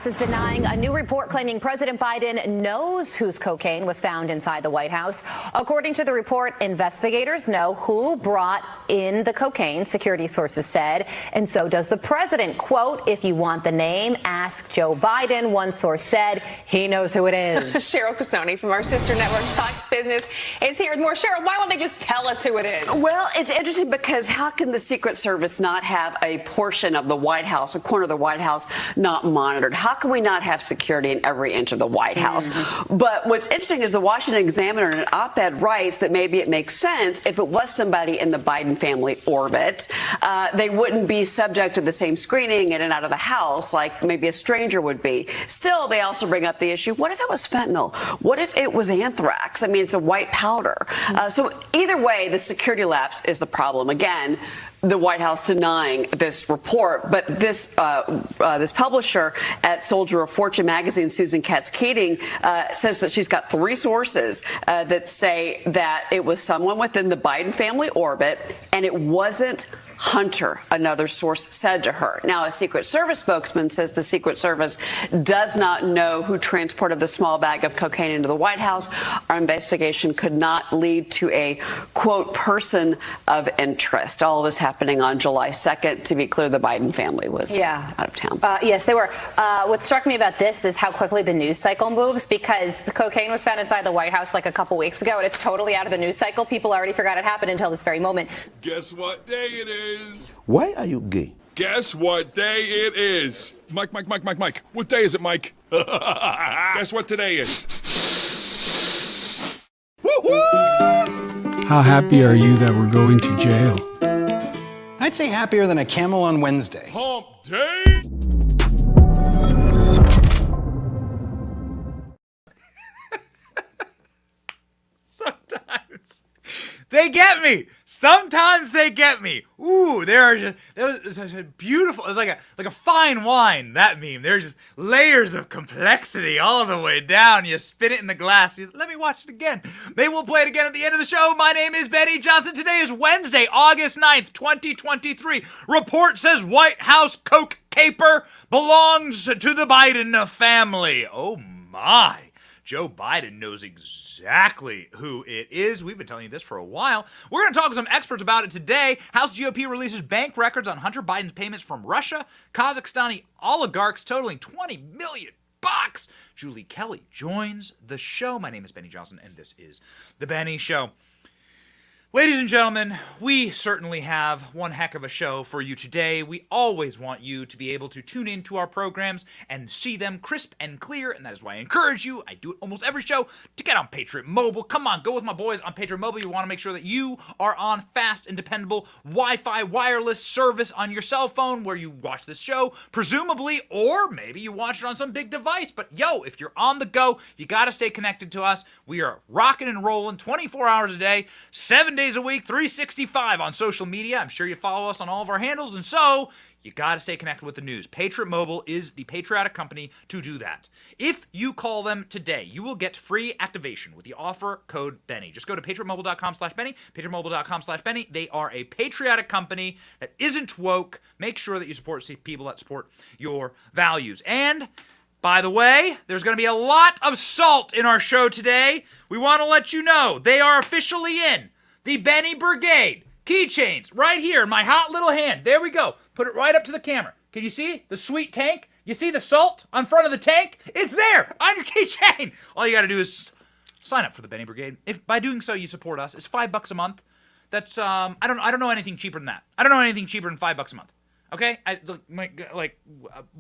House is denying a new report claiming President Biden knows whose cocaine was found inside the White House. According to the report, investigators know who brought in the cocaine, security sources said, and so does the president. Quote, if you want the name, ask Joe Biden. One source said he knows who it is. Cheryl Casoni from our sister network, Fox Business, is here with more. Cheryl, why won't they just tell us who it is? Well, it's interesting because how can the Secret Service not have a portion of the White House, a corner of the White House, not monitored? How can we not have security in every inch of the White House? But what's interesting is the Washington Examiner in an op-ed writes that maybe it makes sense if it was somebody in the Biden family orbit, they wouldn't be subject to the same screening in and out of the house like maybe a stranger would be. Still, they also bring up the issue, what if it was fentanyl? What if it was anthrax? I mean, it's a white powder. So either way, the security lapse is the problem. Again, the White House denying this report, but this publisher at Soldier of Fortune magazine, Susan Katz-Keating, says that she's got 3 sources that say that it was someone within the Biden family orbit, and it wasn't Hunter, another source said to her. Now, a Secret Service spokesman says the Secret Service does not know who transported the small bag of cocaine into the White House. Our investigation could not lead to a, quote, person of interest. All of this happening on July 2nd. To be clear, the Biden family was out of town. Yes, they were. What struck me about this is how quickly the news cycle moves, because the cocaine was found inside the White House like a couple weeks ago, and it's totally out of the news cycle. People already forgot it happened until this very moment. Guess what day it is? Why are you gay? Guess what day it is? Mike. What day is it, Mike? Guess what today is? Woo-hoo! How happy are you that we're going to jail? I'd say happier than a camel on Wednesday. Hump day? They get me. Sometimes they get me. Ooh, there was such a beautiful. It's like a fine wine. That meme. There's just layers of complexity all the way down. You spin it in the glass. Let me watch it again. Maybe we'll play it again at the end of the show. My name is Benny Johnson. Today is Wednesday, August 9th, 2023. Report says White House coke caper belongs to the Biden family. Oh my. Joe Biden knows exactly who it is. We've been telling you this for a while. We're going to talk to some experts about it today. House GOP releases bank records on Hunter Biden's payments from Russia, Kazakhstani oligarchs totaling $20 million. Julie Kelly joins the show. My name is Benny Johnson, and this is The Benny Show. Ladies and gentlemen, we certainly have one heck of a show for you today. We always want you to be able to tune into our programs and see them crisp and clear, and that is why I encourage you, I do it almost every show, to get on Patriot Mobile. Come on, go with my boys on Patriot Mobile. You want to make sure that you are on fast and dependable Wi-Fi wireless service on your cell phone where you watch this show, presumably, or maybe you watch it on some big device. But yo, if you're on the go, you got to stay connected to us. We are rocking and rolling 24 hours a day, 7 days a week, 365 on social media. I'm sure you follow us on all of our handles, and so you got to stay connected with the news. Patriot Mobile is the patriotic company to do that. If you call them today, you will get free activation with the offer code Benny. Just go to patriotmobile.com/Benny, patriotmobile.com/Benny. They are a patriotic company that isn't woke. Make sure that you support people that support your values. And by the way, there's going to be a lot of salt in our show today. We want to let you know they are officially in. The Benny Brigade keychains right here in my hot little hand. There we go. Put it right up to the camera. Can you see the sweet tank? You see the salt on front of the tank? It's there on your keychain. All you got to do is sign up for the Benny Brigade. If by doing so you support us, it's $5 a month. That's I don't know anything cheaper than that. I don't know anything cheaper than $5 a month. Okay?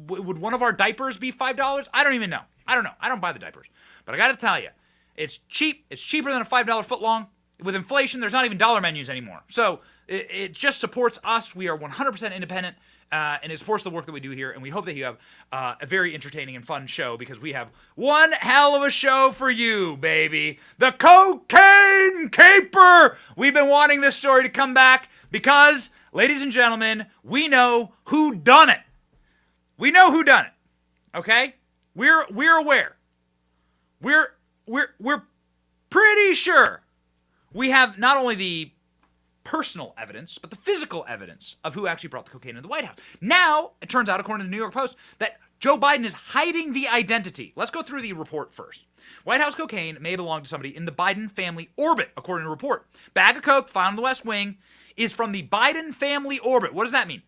Would one of our diapers be $5? I don't even know. I don't know. I don't buy the diapers. But I got to tell you, it's cheap. It's cheaper than a $5 footlong. With inflation, there's not even dollar menus anymore. So it just supports us. We are 100% independent, and it supports the work that we do here. And we hope that you have a very entertaining and fun show, because we have one hell of a show for you, baby. The Cocaine Caper. We've been wanting this story to come back because, ladies and gentlemen, we know who done it. We know who done it. Okay? We're aware. We're pretty sure. We have not only the personal evidence, but the physical evidence of who actually brought the cocaine into the White House. Now, it turns out, according to the New York Post, that Joe Biden is hiding the identity. Let's go through the report first. White House cocaine may belong to somebody in the Biden family orbit, according to the report. Bag of coke found in the West Wing is from the Biden family orbit. What does that mean?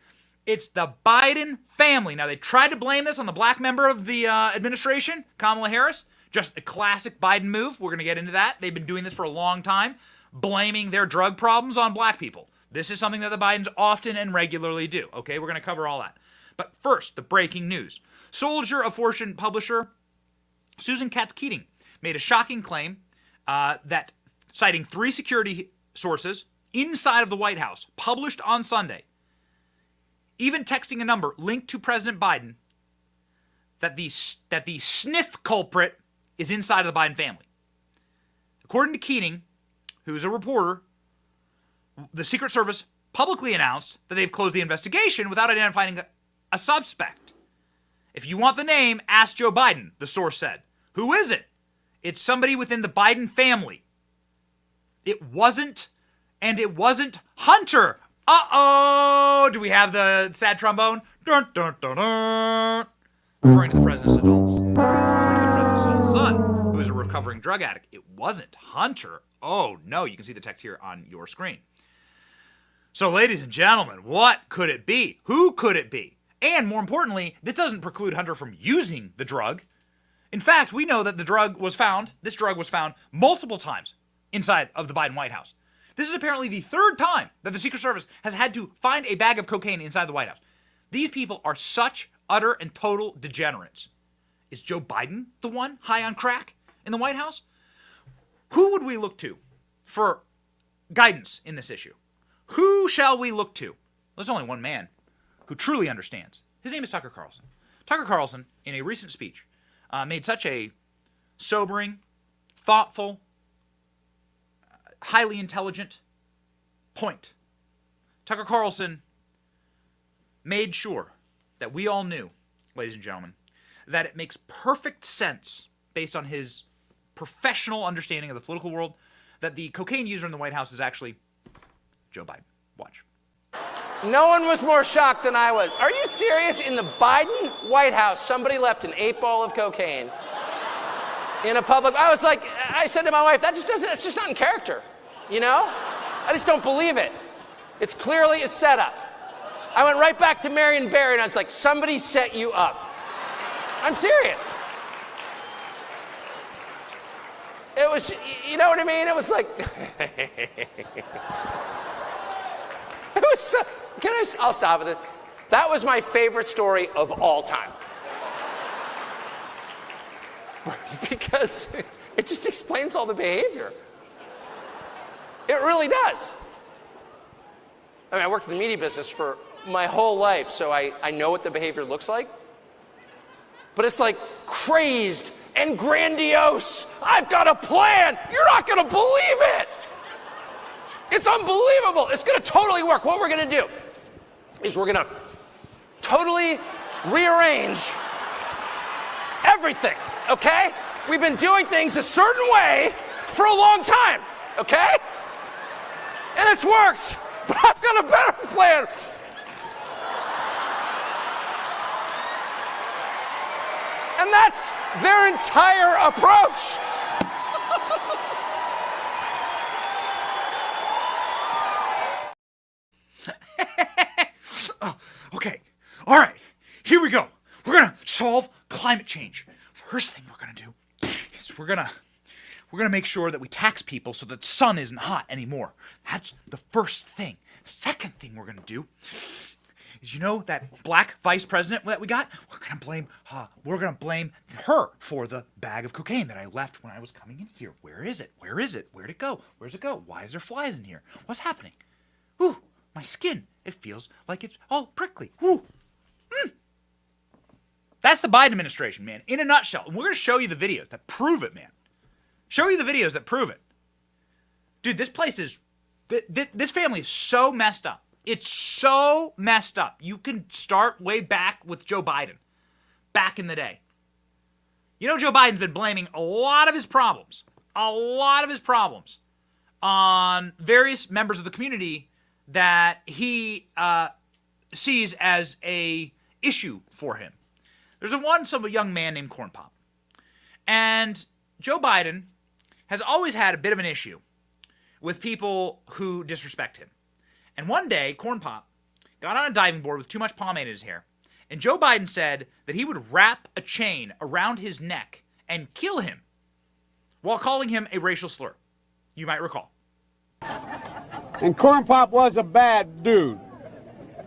It's the Biden family. Now, they tried to blame this on the black member of the administration, Kamala Harris. Just a classic Biden move. We're going to get into that. They've been doing this for a long time, blaming their drug problems on black people. This is something that the Bidens often and regularly do. Okay, we're going to cover all that. But first, the breaking news. Soldier of Fortune publisher Susan Katz-Keating made a shocking claim that, citing 3 security sources inside of the White House, published on Sunday, even texting a number linked to President Biden, that the sniff culprit is inside of the Biden family. According to Keating, who's a reporter, the Secret Service publicly announced that they've closed the investigation without identifying a suspect. If you want the name, ask Joe Biden, the source said. Who is it? It's somebody within the Biden family. It wasn't Hunter. Uh-oh! Do we have the sad trombone? Dun, dun, dun, dun. Referring to the president's son, who is a recovering drug addict. It wasn't Hunter. Oh, no. You can see the text here on your screen. So, ladies and gentlemen, what could it be? Who could it be? And more importantly, this doesn't preclude Hunter from using the drug. In fact, we know that this drug was found multiple times inside of the Biden White House. This is apparently the 3rd time that the Secret Service has had to find a bag of cocaine inside the White House. These people are such utter and total degenerates. Is Joe Biden the one high on crack in the White House? Who would we look to for guidance in this issue? Who shall we look to? There's only one man who truly understands. His name is Tucker Carlson. Tucker Carlson, in a recent speech, made such a sobering, thoughtful, highly intelligent point. Tucker Carlson made sure that we all knew, ladies and gentlemen, that it makes perfect sense, based on his professional understanding of the political world, that the cocaine user in the White House is actually Joe Biden. Watch. No one was more shocked than I was. Are you serious? In the Biden White House, somebody left an 8-ball of cocaine in a public. I said to my wife, it's just not in character. You know? I just don't believe it. It's clearly a setup. I went right back to Marion Barry and I was like, somebody set you up. I'm serious. It was, you know what I mean? It was like, it was, I'll stop with it. That was my favorite story of all time. Because it just explains all the behavior. It really does. I mean, I worked in the media business for my whole life, so I know what the behavior looks like. But it's like crazed and grandiose. I've got a plan. You're not going to believe it. It's unbelievable. It's going to totally work. What we're going to do is we're going to totally rearrange everything, okay? We've been doing things a certain way for a long time, okay? And it's worked. But I've got a better plan. And that's their entire approach. Okay. All right. Here we go. We're going to solve climate change. First thing we're going to do is we're going to make sure that we tax people so that the sun isn't hot anymore. That's the first thing. Second thing we're going to do is, you know, that black vice president that we got? We're going to blame her for the bag of cocaine that I left when I was coming in here. Where is it? Where is it? Where'd it go? Where's it go? Why is there flies in here? What's happening? Ooh, my skin. It feels like it's all prickly. Ooh. That's the Biden administration, man, in a nutshell. And we're going to show you the videos that prove it, man. Show you the videos that prove it. Dude, this place is, this family is so messed up. It's so messed up. You can start way back with Joe Biden, back in the day. You know, Joe Biden's been blaming a lot of his problems on various members of the community that he sees as a issue for him. There's some young man named Corn Pop. And Joe Biden has always had a bit of an issue with people who disrespect him. And one day, Corn Pop got on a diving board with too much pomade in his hair, and Joe Biden said that he would wrap a chain around his neck and kill him while calling him a racial slur. You might recall. And Corn Pop was a bad dude,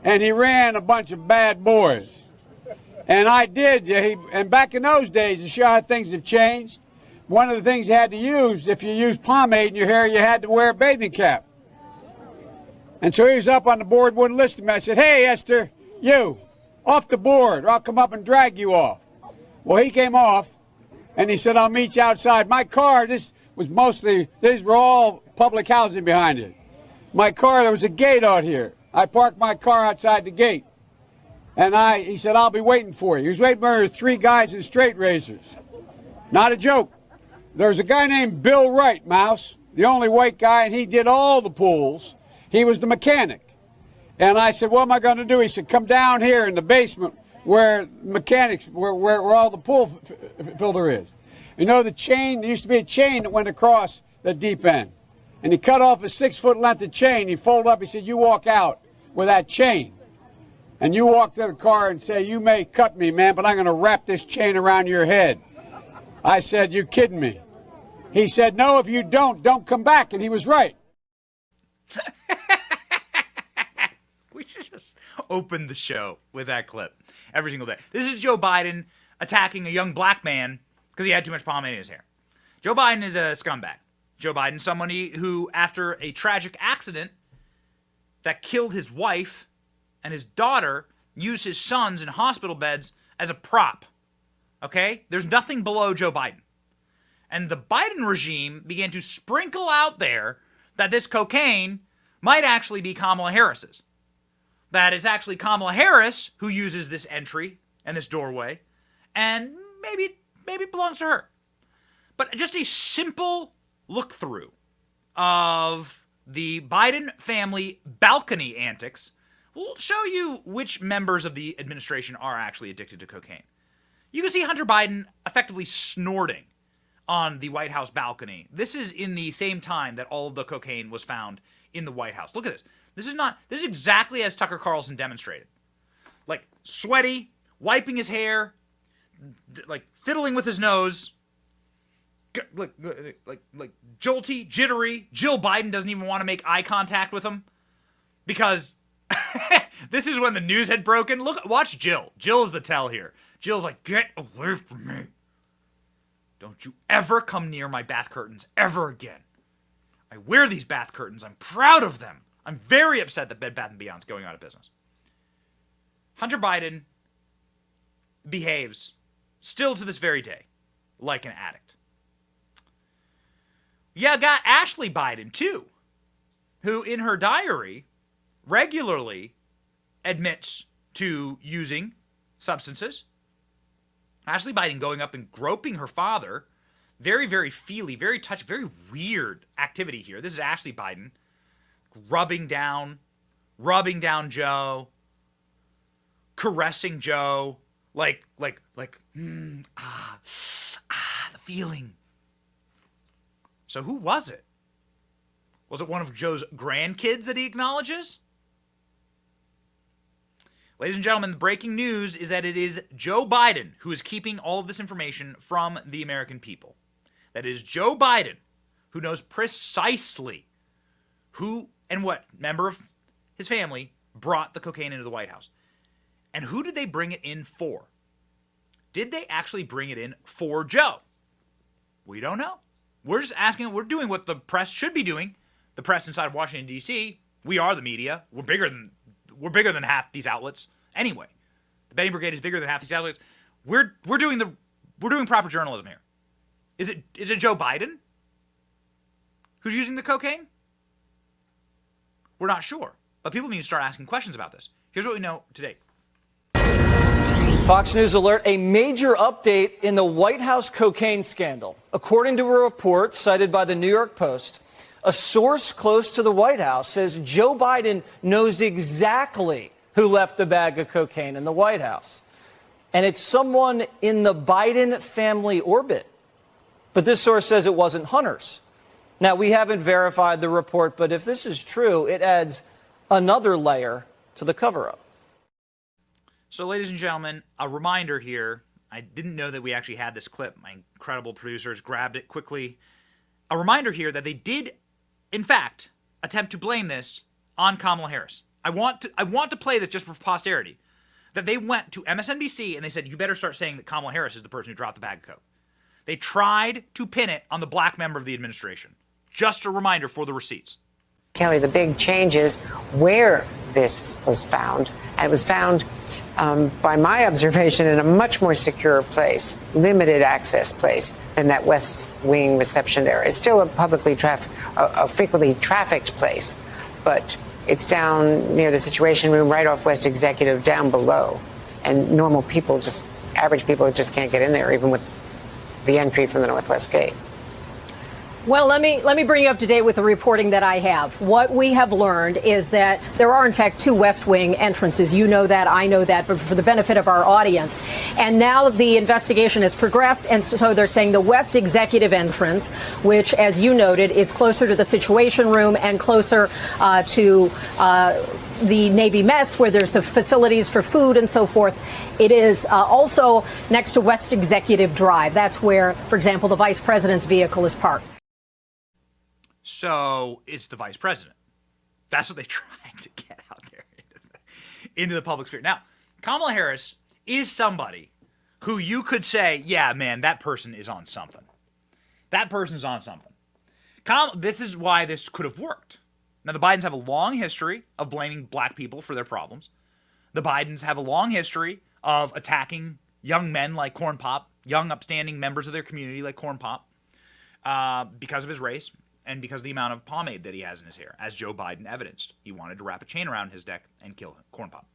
and he ran a bunch of bad boys. And I did, and back in those days, to show how things have changed, one of the things you had to use, if you used pomade in your hair, you had to wear a bathing cap. And so he was up on the board, wouldn't listen to me. I said, hey, Esther, you, off the board, or I'll come up and drag you off. Well, he came off, and he said, I'll meet you outside. My car, these were all public housing behind it. My car, there was a gate out here. I parked my car outside the gate. And he said, I'll be waiting for you. He was waiting for 3 guys in straight razors. Not a joke. There was a guy named Bill Wright, Mouse, the only white guy, and he did all the pools. He was the mechanic. And I said, what am I going to do? He said, come down here in the basement where all the pool filter is. You know the chain, there used to be a chain that went across the deep end. And he cut off a 6-foot length of chain. He folded up, he said, you walk out with that chain. And you walk to the car and say, you may cut me, man, but I'm going to wrap this chain around your head. I said, you kidding me? He said, no, if you don't come back. And he was right. We should just open the show with that clip every single day. This is Joe Biden attacking a young black man because he had too much pomade in his hair. Joe Biden is a scumbag. Joe Biden, somebody who, after a tragic accident that killed his wife and his daughter, used his sons in hospital beds as a prop. Okay? There's nothing below Joe Biden. And the Biden regime began to sprinkle out there that this cocaine might actually be Kamala Harris's. That it's actually Kamala Harris who uses this entry and this doorway, and maybe it belongs to her. But just a simple look through of the Biden family balcony antics will show you which members of the administration are actually addicted to cocaine. You can see Hunter Biden effectively snorting on the White House balcony. This is in the same time that all of the cocaine was found in the White House. Look at this. This is exactly as Tucker Carlson demonstrated. Like, sweaty, wiping his hair, like fiddling with his nose, like jolty, jittery. Jill Biden doesn't even want to make eye contact with him because this is when the news had broken. Watch Jill. Jill is the tell here. Jill's like, get away from me. Don't you ever come near my bath curtains ever again. I wear these bath curtains. I'm proud of them. I'm very upset that Bed Bath & Beyond's going out of business. Hunter Biden behaves, still to this very day, like an addict. Yeah, got Ashley Biden, too, who in her diary regularly admits to using substances. Ashley Biden going up and groping her father. Very, very feely, very touchy, very weird activity here. This is Ashley Biden rubbing down Joe, caressing Joe, the feeling. So who was it? Was it one of Joe's grandkids that he acknowledges? Ladies and gentlemen, the breaking news is that it is Joe Biden who is keeping all of this information from the American people. That is Joe Biden who knows precisely who and what member of his family brought the cocaine into the White House. And who did they bring it in for? Did they actually bring it in for Joe? We don't know. We're just asking, we're doing what the press should be doing. The press inside Washington, D.C., we are the media. We're bigger than half these outlets. Anyway, the Betting Brigade is bigger than half these outlets. We're doing proper journalism here. Is it Joe Biden who's using the cocaine? We're not sure, but people need to start asking questions about this. Here's what we know today. Fox News alert, a major update in the White House cocaine scandal. According to a report cited by the New York Post, a source close to the White House says Joe Biden knows exactly who left the bag of cocaine in the White House. and it's someone in the Biden family orbit. But this source says it wasn't hunters. Now, we haven't verified the report, but if this is true, it adds another layer to the cover-up. So, ladies and gentlemen, a reminder here. I didn't know that we actually had this clip. My incredible producers grabbed it quickly. A reminder here that they did, in fact, attempt to blame this on Kamala Harris. I want to play this just for posterity. That they went to MSNBC and they said, you better start saying that Kamala Harris is the person who dropped the bag of coke. They tried to pin it on the black member of the administration. Just a reminder for the receipts. Kelly, the big change is where this was found. And it was found, by my observation, in a much more secure place, limited access place than that West Wing reception area. It's still a frequently trafficked place, but it's down near the Situation Room, right off West Executive, down below. And normal people, average people just can't get in there, even with the entry from the Northwest Gate. Well, let me bring you up to date with the reporting that I have. What we have learned is that there are, in fact, 2 West Wing entrances. You know that, I know that, but for the benefit of our audience. And now the investigation has progressed, and so they're saying the West Executive entrance, which, as you noted, is closer to the Situation Room and closer to the Navy mess, where there's the facilities for food and so forth. It is also next to West Executive Drive. That's where, for example, the vice president's vehicle is parked. So it's the vice president. That's what they tried to get out there into the public sphere. Now, Kamala Harris is somebody who you could say, yeah, man, that person is on something. That person's on something. This is why this could have worked. Now, the Bidens have a long history of blaming black people for their problems. The Bidens have a long history of attacking young men like Corn Pop, young upstanding members of their community like Corn Pop, because of his race. And because of the amount of pomade that he has in his hair, as Joe Biden evidenced. He wanted to wrap a chain around his neck and kill Corn Pop.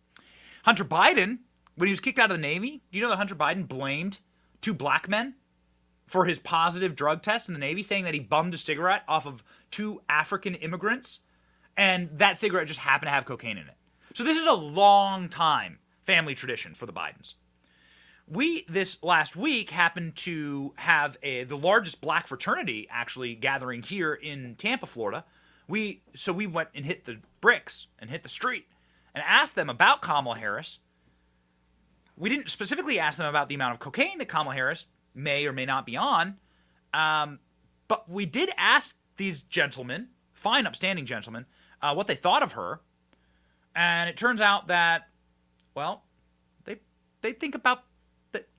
Hunter Biden, when he was kicked out of the Navy, do you know that Hunter Biden blamed 2 black men for his positive drug test in the Navy, saying that he bummed a cigarette off of 2 African immigrants, and that cigarette just happened to have cocaine in it. So this is a long time family tradition for the Bidens. We, this last week, happened to have the largest black fraternity actually gathering here in Tampa, Florida. So we went and hit the bricks and hit the street and asked them about Kamala Harris. We didn't specifically ask them about the amount of cocaine that Kamala Harris may or may not be on, but we did ask these gentlemen, fine, upstanding gentlemen, what they thought of her. And it turns out that, well, they think about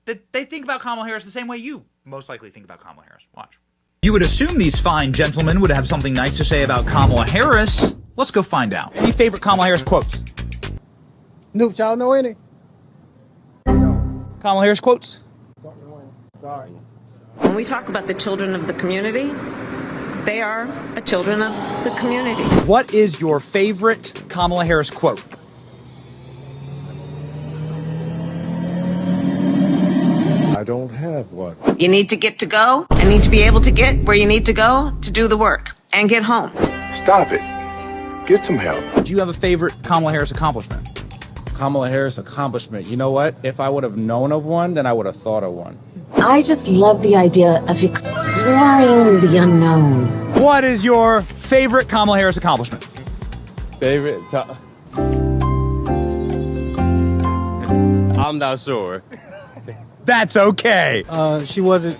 they think about Kamala Harris the same way you most likely think about Kamala Harris. Watch. You would assume these fine gentlemen would have something nice to say about Kamala Harris. Let's go find out. Any favorite Kamala Harris quotes? Nope, y'all know any? Kamala Harris quotes? Don't know any. Sorry. When we talk about the children of the community, they are children of the community. What is your favorite Kamala Harris quote? I don't have one. You need to get to go and need to be able to get where you need to go to do the work and get home. Stop it. Get some help. Do you have a favorite Kamala Harris accomplishment? Kamala Harris accomplishment. You know what? If I would have known of one, then I would have thought of one. I just love the idea of exploring the unknown. What is your favorite Kamala Harris accomplishment? Favorite? I'm not sure. That's okay. She wasn't,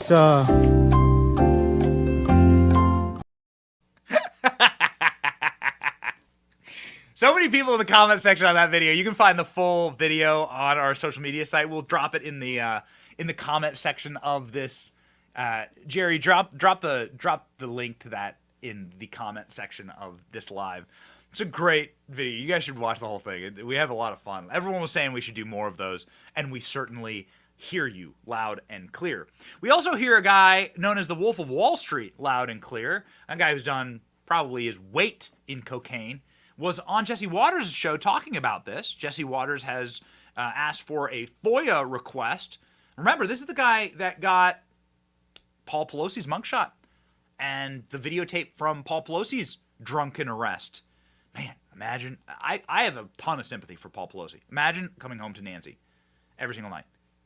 So many people in the comment section on that video. You can find the full video on our social media site. We'll drop it in the comment section of this. Jerry, drop the link to that in the comment section of this live. It's a great video. You guys should watch the whole thing. We have a lot of fun. Everyone was saying we should do more of those, and we certainly hear you loud and clear. We also hear a guy known as the Wolf of Wall Street loud and clear. A guy who's done probably his weight in cocaine was on Jesse Waters' show talking about this. Jesse Waters has asked for a FOIA request. Remember, this is the guy that got Paul Pelosi's mugshot and the videotape from Paul Pelosi's drunken arrest. Man, imagine. I have a ton of sympathy for Paul Pelosi. Imagine coming home to Nancy every single night.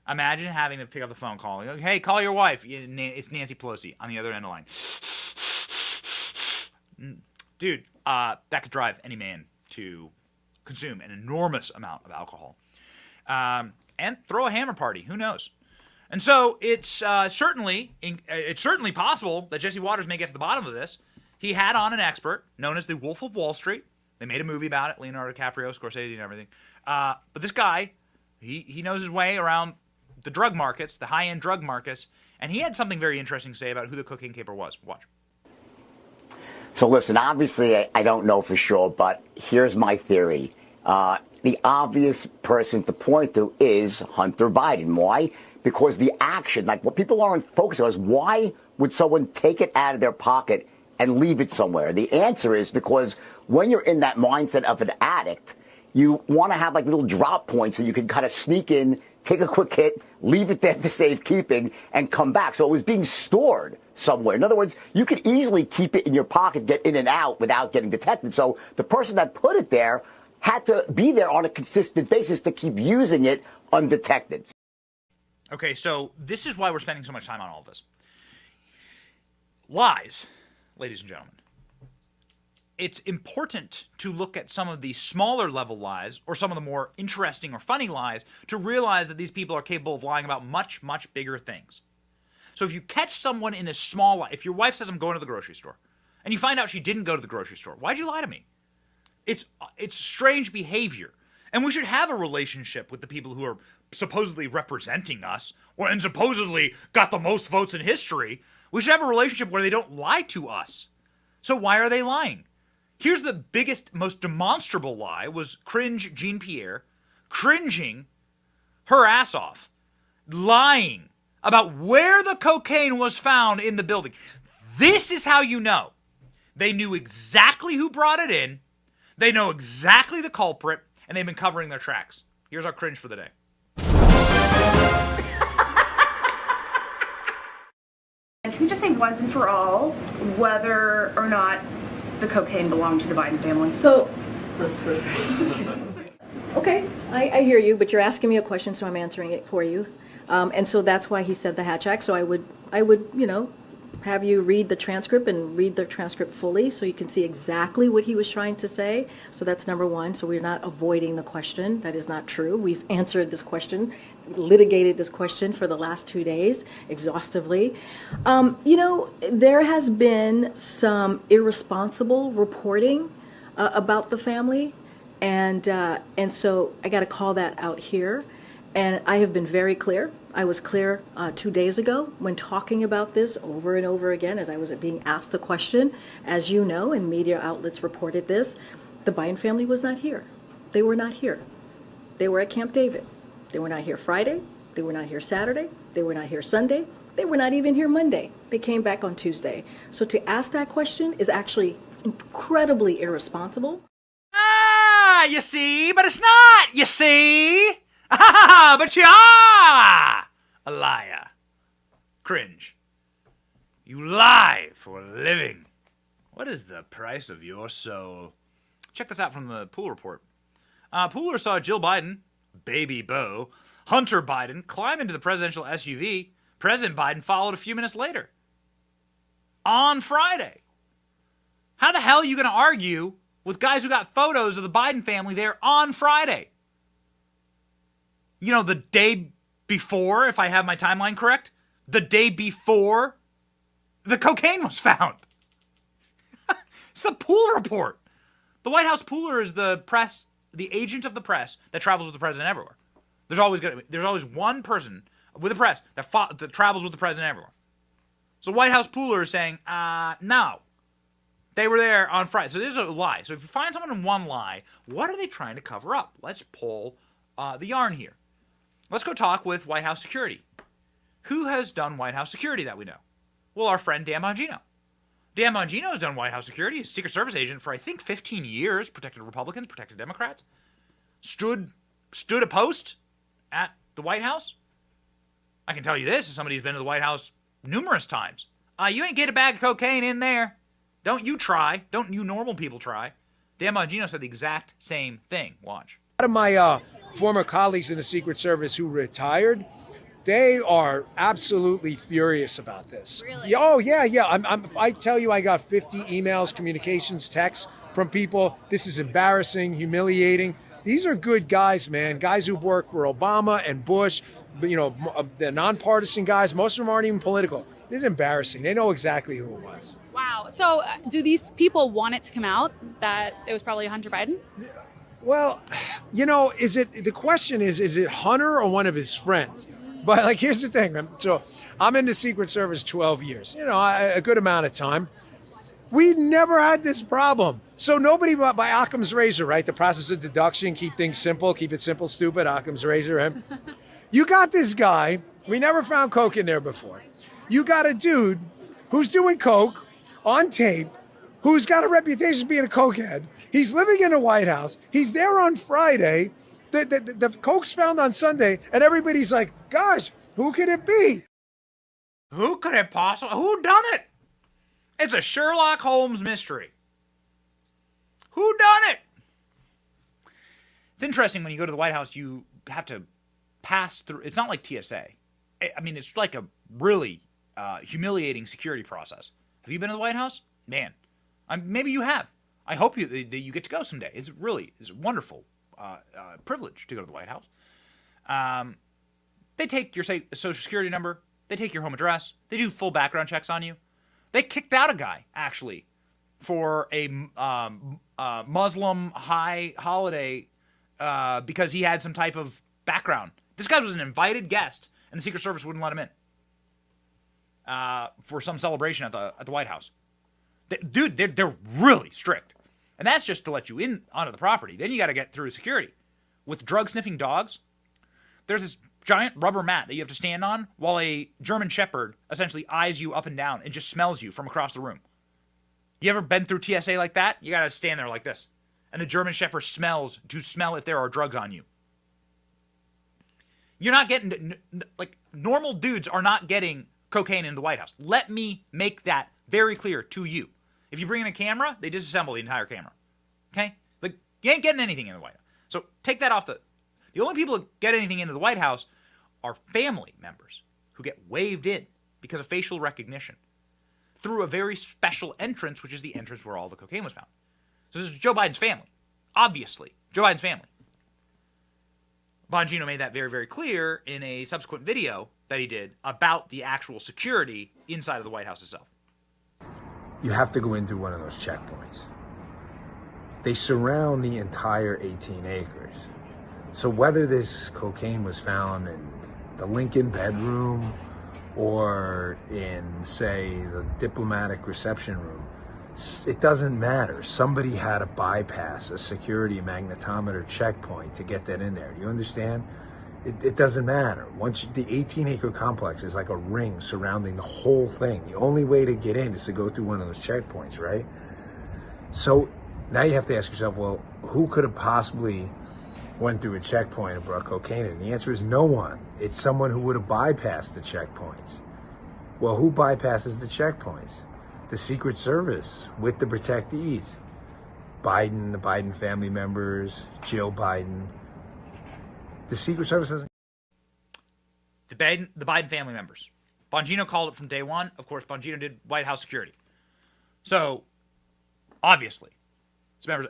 Imagine having to pick up the phone calling, hey, call your wife. It's Nancy Pelosi on the other end of the line. Dude, that could drive any man to consume an enormous amount of alcohol. And throw a hammer party. Who knows? And so it's certainly possible that Jesse Waters may get to the bottom of this. He had on an expert known as the Wolf of Wall Street. They made a movie about it, Leonardo DiCaprio, Scorsese, and everything. But this guy, he knows his way around the drug markets, the high-end drug markets, and he had something very interesting to say about who the cocaine caper was. Watch. So listen, obviously I don't know for sure, but here's my theory. The obvious person to point to is Hunter Biden. Why? Because the action, like what people aren't focusing on is why would someone take it out of their pocket and leave it somewhere? The answer is because when you're in that mindset of an addict, you want to have like little drop points so you can kind of sneak in, take a quick hit, leave it there for safekeeping, and come back. So it was being stored somewhere. In other words, you could easily keep it in your pocket, get in and out without getting detected. So the person that put it there had to be there on a consistent basis to keep using it undetected. Okay, so this is why we're spending so much time on all of this. Lies, ladies and gentlemen. It's important to look at some of the smaller level lies or some of the more interesting or funny lies to realize that these people are capable of lying about much, much bigger things. So if you catch someone in a small lie, if your wife says I'm going to the grocery store, and you find out she didn't go to the grocery store, why'd you lie to me? It's strange behavior. And we should have a relationship with the people who are supposedly representing us and supposedly got the most votes in history. We should have a relationship where they don't lie to us. So why are they lying? Here's the biggest, most demonstrable lie was cringe Jean-Pierre cringing her ass off, lying about where the cocaine was found in the building. This is how you know. They knew exactly who brought it in. They know exactly the culprit, and they've been covering their tracks. Here's our cringe for the day. And can we just say once and for all whether or not the cocaine belonged to the Biden family? So, okay, I hear you, but you're asking me a question, so I'm answering it for you. And so that's why he said the Hatch Act. So I would, have you read the transcript and read the transcript fully so you can see exactly what he was trying to say. So that's number one. So we're not avoiding the question. That is not true. We've answered this question, litigated this question for the last 2 days exhaustively. There has been some irresponsible reporting about the family. And so I got to call that out here. And I have been very clear. I was clear 2 days ago when talking about this over and over again as I was being asked the question. As you know, and media outlets reported this, the Biden family was not here. They were not here. They were at Camp David. They were not here Friday. They were not here Saturday. They were not here Sunday. They were not even here Monday. They came back on Tuesday. So to ask that question is actually incredibly irresponsible. You see, but it's not, you see. But you are a liar. Cringe. You lie for a living. What is the price of your soul? Check this out from the Pool Report. Pooler saw Jill Biden, baby Beau, Hunter Biden climb into the presidential SUV. President Biden followed a few minutes later. On Friday. How the hell are you going to argue with guys who got photos of the Biden family there on Friday? The day before, if I have my timeline correct, the day before the cocaine was found. It's the Pool Report. The White House pooler is the press, the agent of the press that travels with the president everywhere. There's always one person with the press that travels with the president everywhere. So White House pooler is saying, no, they were there on Friday. So this is a lie. So if you find someone in one lie, what are they trying to cover up? Let's pull the yarn here. Let's go talk with White House security. Who has done White House security that we know? Well, our friend Dan Bongino. Dan Bongino has done White House security. He's a Secret Service agent for, I think, 15 years. Protected Republicans, protected Democrats. Stood a post at the White House. I can tell you this as somebody who's been to the White House numerous times. You ain't get a bag of cocaine in there. Don't you try. Don't you normal people try. Dan Bongino said the exact same thing. Watch. A lot of my former colleagues in the Secret Service who retired They are absolutely furious about this. Really? Oh, yeah. If I tell you I got 50 emails, communications, texts from people, this is embarrassing, humiliating. These are good guys, man. Guys who've worked for Obama and Bush, the nonpartisan guys. Most of them aren't even political. This is embarrassing. They know exactly who it was. Wow. So do these people want it to come out that it was probably Hunter Biden? Well, the question is it Hunter or one of his friends? But here's the thing. So I'm in the Secret Service 12 years, a good amount of time. We never had this problem. So nobody by Occam's razor, right? The process of deduction, keep things simple, keep it simple, stupid, Occam's razor, right? You got this guy. We never found coke in there before. You got a dude who's doing coke on tape, who's got a reputation of being a cokehead. He's living in the White House. He's there on Friday. The coke's found on Sunday, and everybody's like, gosh, who could it be? Who could it possibly? Who done it? It's a Sherlock Holmes mystery. Who done it? It's interesting when you go to the White House, you have to pass through. It's not like TSA. I mean, it's like a really humiliating security process. Have you been to the White House? Man, maybe you have. I hope you get to go someday. It's a wonderful privilege to go to the White House. They take your social security number. They take your home address. They do full background checks on you. They kicked out a guy, actually, for a Muslim high holiday because he had some type of background. This guy was an invited guest, and the Secret Service wouldn't let him in for some celebration at the White House. They're really strict. And that's just to let you in onto the property. Then you got to get through security. With drug-sniffing dogs, there's this giant rubber mat that you have to stand on while a German Shepherd essentially eyes you up and down and just smells you from across the room. You ever been through TSA like that? You got to stand there like this. And the German Shepherd smells to smell if there are drugs on you. You're not getting, normal dudes are not getting cocaine in the White House. Let me make that very clear to you. If you bring in a camera, they disassemble the entire camera. Okay? You ain't getting anything in the White House. So take that off the only people who get anything into the White House are family members who get waved in because of facial recognition through a very special entrance, which is the entrance where all the cocaine was found. So this is Joe Biden's family. Obviously. Joe Biden's family. Bongino made that very, very clear in a subsequent video that he did about the actual security inside of the White House itself. You have to go in through one of those checkpoints. They surround the entire 18 acres. So whether this cocaine was found in the Lincoln bedroom or in, say, the diplomatic reception room, it doesn't matter. Somebody had to bypass a security magnetometer checkpoint to get that in there. Do you understand? It doesn't matter. Once the 18-acre complex is like a ring surrounding the whole thing. The only way to get in is to go through one of those checkpoints, right? So now you have to ask yourself, well, who could have possibly went through a checkpoint and brought cocaine in? The answer is no one. It's someone who would have bypassed the checkpoints. Well, who bypasses the checkpoints? The Secret Service with the protectees. Biden, the Biden family members, Jill Biden. The Secret Service doesn't. The Biden family members. Bongino called it from day one. Of course, Bongino did White House security. So, obviously, it's members.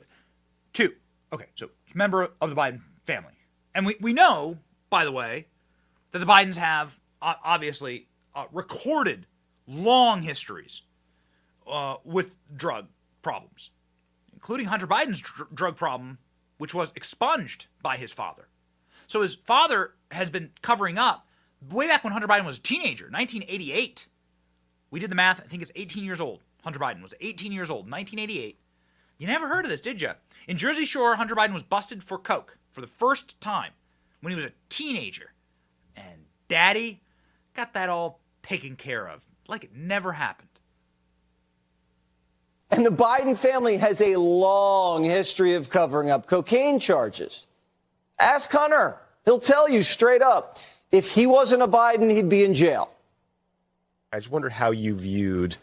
Two. Okay, so it's a member of the Biden family. And we know, by the way, that the Bidens have obviously recorded long histories with drug problems, including Hunter Biden's drug problem, which was expunged by his father. So his father has been covering up way back when Hunter Biden was a teenager, 1988. We did the math. I think it's 18 years old. Hunter Biden was 18 years old, 1988. You never heard of this, did you? In Jersey Shore, Hunter Biden was busted for coke for the first time when he was a teenager. And Daddy got that all taken care of like it never happened. And the Biden family has a long history of covering up cocaine charges. Ask Hunter. He'll tell you straight up. If he wasn't a Biden, he'd be in jail. I just wonder how you viewed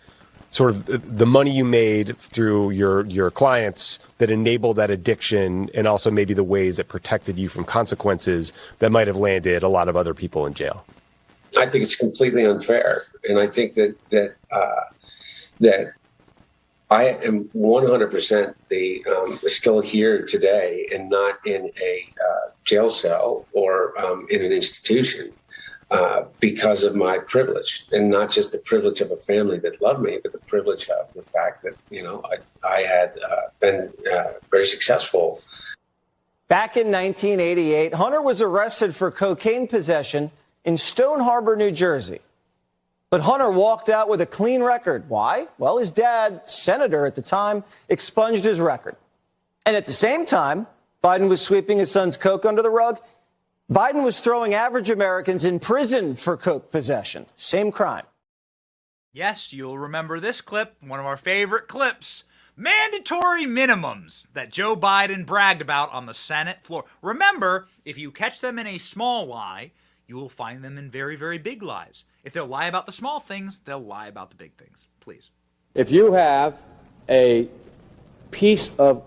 sort of the money you made through your clients that enabled that addiction, and also maybe the ways that protected you from consequences that might have landed a lot of other people in jail. I think it's completely unfair, and I think that I am 100% still here today and not in a jail cell or in an institution because of my privilege, and not just the privilege of a family that loved me, but the privilege of the fact that I had been very successful. Back in 1988, Hunter was arrested for cocaine possession in Stone Harbor, New Jersey. But Hunter walked out with a clean record. Why? Well, his dad, senator at the time, expunged his record. And at the same time, Biden was sweeping his son's coke under the rug. Biden was throwing average Americans in prison for coke possession. Same crime. Yes, you'll remember this clip, one of our favorite clips. Mandatory minimums that Joe Biden bragged about on the Senate floor. Remember, if you catch them in a small lie, you will find them in very, very big lies. If they'll lie about the small things, they'll lie about the big things. Please. If you have a piece of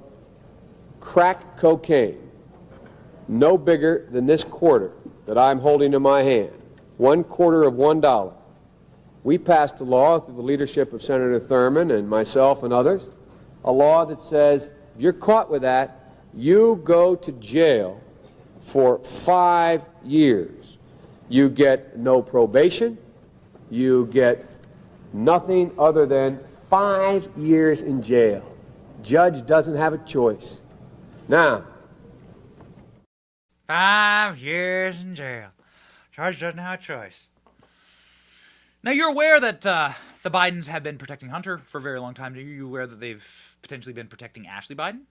crack cocaine no bigger than this quarter that I'm holding in my hand, 1/4 of $1, we passed a law through the leadership of Senator Thurmond and myself and others, a law that says if you're caught with that, you go to jail for 5 years. You get no probation. You get nothing other than 5 years in jail. Judge doesn't have a choice. Now, 5 years in jail. Judge doesn't have a choice. Now, you're aware that the Bidens have been protecting Hunter for a very long time. Are you aware that they've potentially been protecting Ashley Biden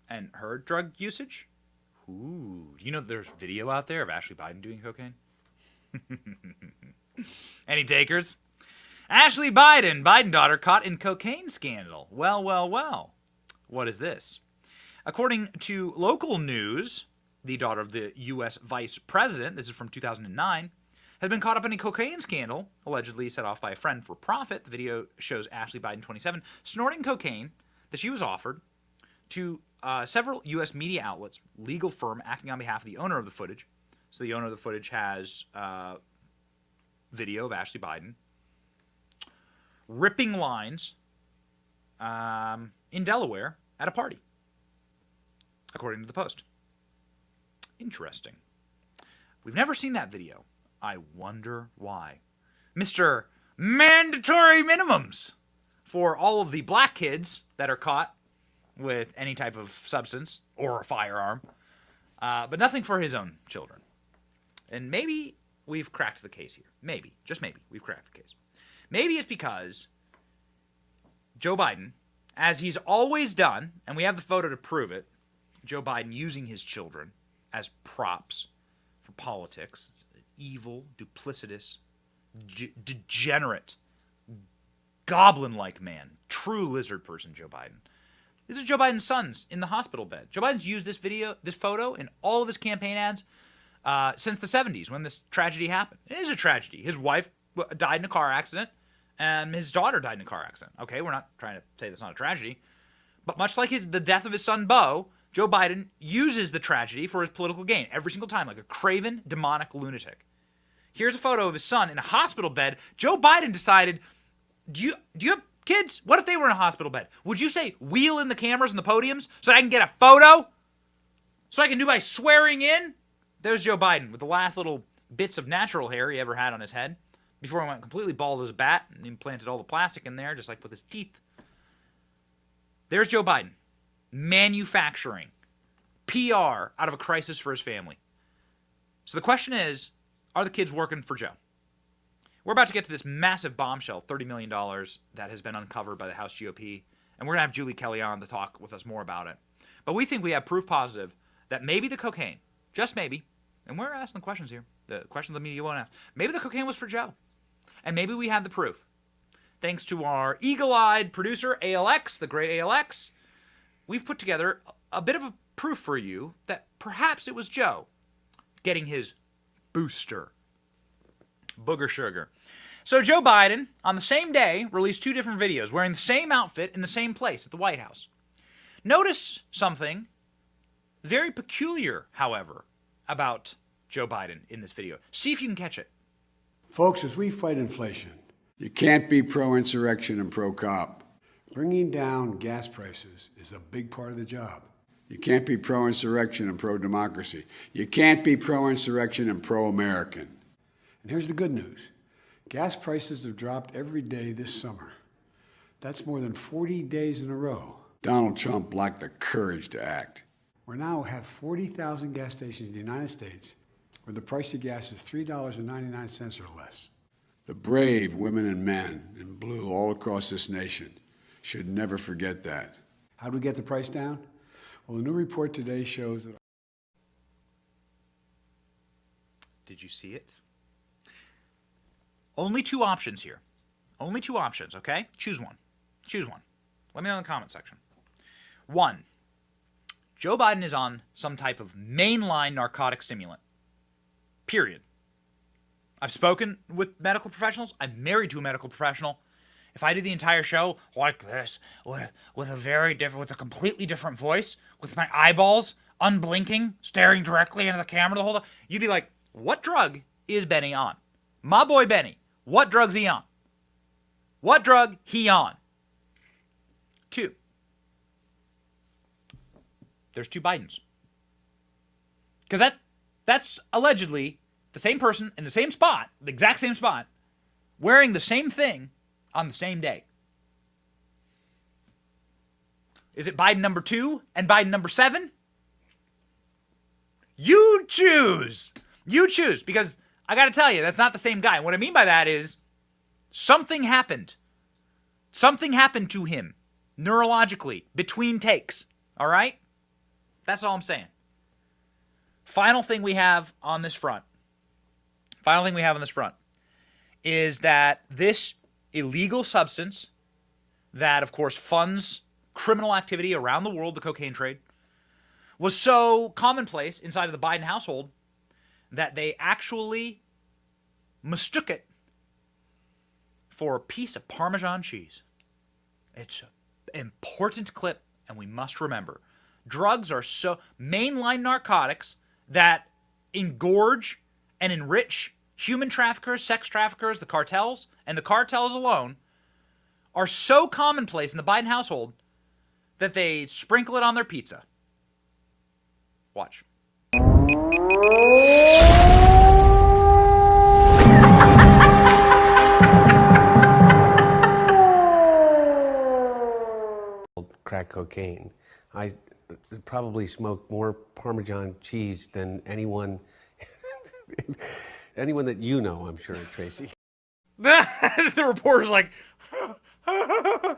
and her drug usage? Ooh, do you know that there's video out there of Ashley Biden doing cocaine? Any takers? Ashley Biden, Biden daughter caught in cocaine scandal. Well, well, well. What is this? According to local news, the daughter of the U.S. vice president, this is from 2009, has been caught up in a cocaine scandal, allegedly set off by a friend for profit. The video shows Ashley Biden, 27, snorting cocaine that she was offered to several U.S. media outlets, legal firm acting on behalf of the owner of the footage. So the owner of the footage has video of Ashley Biden ripping lines in Delaware at a party, according to the Post. Interesting. We've never seen that video. I wonder why. Mr. Mandatory Minimums for all of the black kids that are caught with any type of substance or a firearm, but nothing for his own children. And maybe we've cracked the case here. Maybe, just maybe, we've cracked the case. Maybe it's because Joe Biden, as he's always done, and we have the photo to prove it, Joe Biden using his children as props for politics, evil, duplicitous, degenerate, goblin-like man, true lizard person, Joe Biden. This is Joe Biden's sons in the hospital bed. Joe Biden's used this photo in all of his campaign ads since the 70s when this tragedy happened. It is a tragedy. His wife died in a car accident, and his daughter died in a car accident. Okay, we're not trying to say that's not a tragedy. But much like the death of his son, Beau, Joe Biden uses the tragedy for his political gain every single time, like a craven, demonic lunatic. Here's a photo of his son in a hospital bed. Joe Biden decided, do you have kids? What if they were in a hospital bed? Would you say wheel in the cameras and the podiums so I can get a photo? So I can do my swearing in? There's Joe Biden with the last little bits of natural hair he ever had on his head before he went completely bald as a bat and implanted all the plastic in there, just like with his teeth. There's Joe Biden, manufacturing PR out of a crisis for his family. So the question is, are the kids working for Joe? We're about to get to this massive bombshell, $30 million, that has been uncovered by the House GOP, and we're going to have Julie Kelly on to talk with us more about it. But we think we have proof positive that maybe the cocaine, just maybe, and we're asking the questions here, the questions the media won't ask, maybe the cocaine was for Joe, and maybe we have the proof. Thanks to our eagle-eyed producer, ALX, the great ALX, we've put together a bit of a proof for you that perhaps it was Joe getting his booster. Booger sugar. So Joe Biden, on the same day, released two different videos wearing the same outfit in the same place at the White House. Notice something very peculiar, however, about Joe Biden in this video. See if you can catch it. Folks, as we fight inflation, you can't be pro-insurrection and pro-cop. Bringing down gas prices is a big part of the job. You can't be pro-insurrection and pro-democracy. You can't be pro-insurrection and pro-American. And here's the good news. Gas prices have dropped every day this summer. That's more than 40 days in a row. Donald Trump lacked the courage to act. We now have 40,000 gas stations in the United States where the price of gas is $3.99 or less. The brave women and men in blue all across this nation should never forget that. How do we get the price down? Well, the new report today shows that. Did you see it? Only two options here. Only two options, okay? Choose one. Choose one. Let me know in the comment section. One, Joe Biden is on some type of mainline narcotic stimulant. Period. I've spoken with medical professionals. I'm married to a medical professional. If I did the entire show like this, with a completely different voice, with my eyeballs unblinking, staring directly into the camera the whole time, you'd be like, what drug is Benny on? My boy Benny, what drug's he on? What drug he on? Two, there's two Bidens. Because that's allegedly the same person in the same spot, the exact same spot, wearing the same thing on the same day. Is it Biden number 2 and Biden number 7? You choose. You choose, because I got to tell you, that's not the same guy. And what I mean by that is something happened. Something happened to him neurologically between takes. All right? That's all I'm saying. Final thing we have on this front. Is that this illegal substance that, of course, funds criminal activity around the world, the cocaine trade, was so commonplace inside of the Biden household that they actually mistook it for a piece of Parmesan cheese. It's an important clip, and we must remember. Drugs are so mainline narcotics that engorge and enrich human traffickers, sex traffickers, the cartels, and the cartels alone are so commonplace in the Biden household that they sprinkle it on their pizza. Watch. Crack cocaine. I probably smoked more Parmesan cheese than anyone that you know, I'm sure, Tracy. The reporter's like, that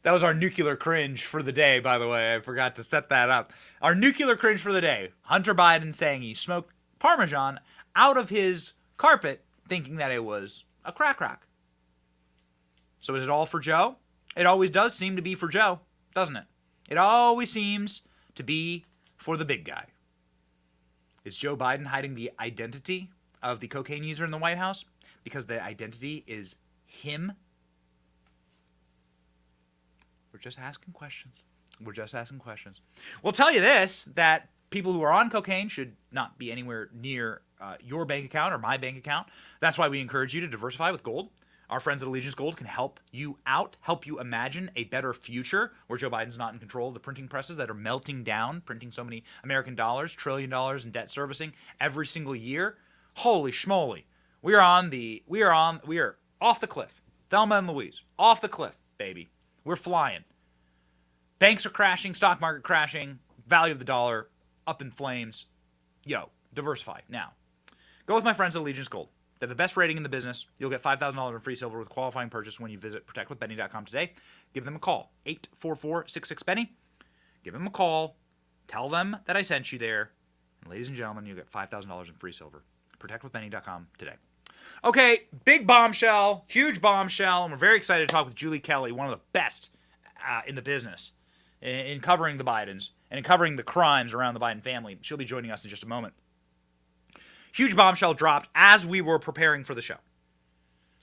was our nuclear cringe for the day, by the way. I forgot to set that up. Our nuclear cringe for the day. Hunter Biden saying he smoked Parmesan out of his carpet, thinking that it was a crack rock. So is it all for Joe? It always does seem to be for Joe, doesn't it? It always seems to be for the big guy. Is Joe Biden hiding the identity of the cocaine user in the White House because the identity is him? We're just asking questions. We'll tell you this, that people who are on cocaine should not be anywhere near your bank account or my bank account. That's why we encourage you to diversify with gold. Our friends at Allegiance Gold can help you out, help you imagine a better future where Joe Biden's not in control of the printing presses that are melting down, printing so many American dollars, $1 trillion in debt servicing every single year. Holy schmoly. We are off the cliff. Thelma and Louise, off the cliff, baby. We're flying. Banks are crashing, stock market crashing, value of the dollar up in flames. Yo, diversify now. Go with my friends at Allegiance Gold. They have the best rating in the business. You'll get $5,000 in free silver with a qualifying purchase when you visit protectwithbenny.com today. Give them a call, 844-66-BENNY. Give them a call. Tell them that I sent you there. And ladies and gentlemen, you'll get $5,000 in free silver. Protectwithbenny.com today. Okay, big bombshell, huge bombshell, and we're very excited to talk with Julie Kelly, one of the best in the business in covering the Bidens and in covering the crimes around the Biden family. She'll be joining us in just a moment. Huge bombshell dropped as we were preparing for the show.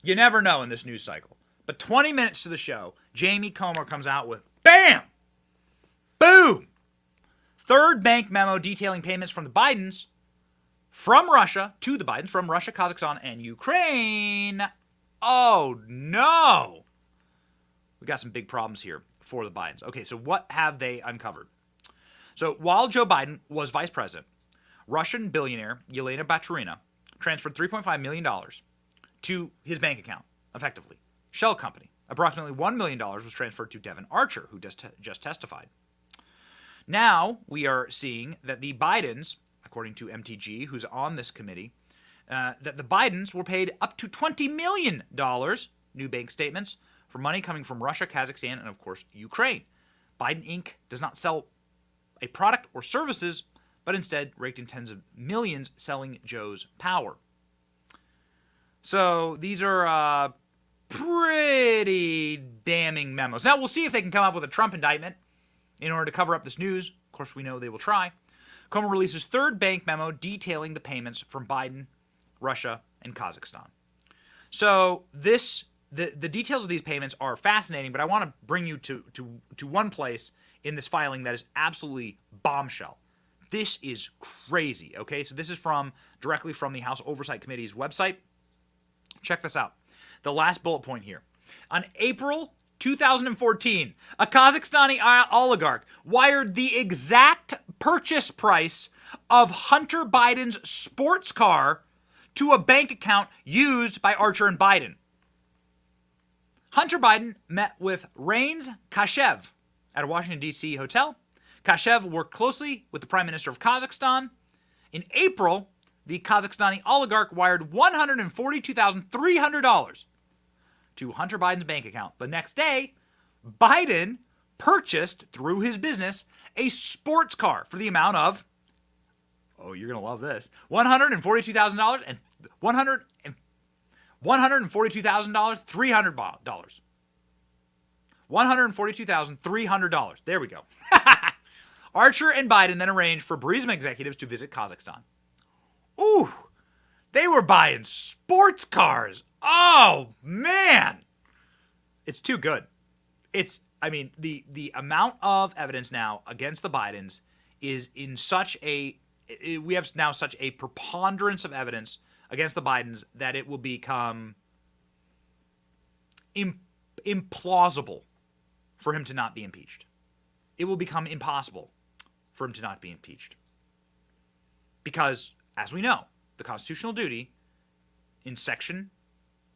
You never know in this news cycle. But 20 minutes to the show, Jamie Comer comes out with, bam! Boom! Third bank memo detailing payments from the Bidens from Russia to the Bidens, from Russia, Kazakhstan, and Ukraine. Oh, no. We got some big problems here for the Bidens. Okay, so what have they uncovered? So while Joe Biden was vice president, Russian billionaire Yelena Baturina transferred $3.5 million to his bank account, effectively. Shell Company. Approximately $1 million was transferred to Devin Archer, who just testified. Now we are seeing that the Bidens, according to MTG, who's on this committee, that the Bidens were paid up to $20 million, new bank statements, for money coming from Russia, Kazakhstan, and of course, Ukraine. Biden Inc. does not sell a product or services, but instead raked in tens of millions selling Joe's power. So these are pretty damning memos. Now we'll see if they can come up with a Trump indictment in order to cover up this news. Of course, we know they will try. Como releases third bank memo detailing the payments from Biden, Russia, and Kazakhstan. So the details of these payments are fascinating, but I want to bring you to one place in this filing that is absolutely bombshell. This is crazy, okay? So this is directly from the House Oversight Committee's website. Check this out. The last bullet point here. On April 2014, a Kazakhstani oligarch wired the exact purchase price of Hunter Biden's sports car to a bank account used by Archer and Biden. Hunter Biden met with Rains Kashev at a Washington, D.C. hotel. Kashev worked closely with the Prime Minister of Kazakhstan. In April, the Kazakhstani oligarch wired $142,300 to Hunter Biden's bank account. The next day, Biden purchased, through his business, a sports car for the amount of, oh, you're going to love this, $142,000 and $142,300. $142,300. There we go. Archer and Biden then arranged for Burisma executives to visit Kazakhstan. Ooh, they were buying sports cars. Oh, man. It's too good. The amount of evidence now against the Bidens is in we have now such a preponderance of evidence against the Bidens that it will become implausible for him to not be impeached. It will become impossible for him to not be impeached. Because, as we know, the constitutional duty in Section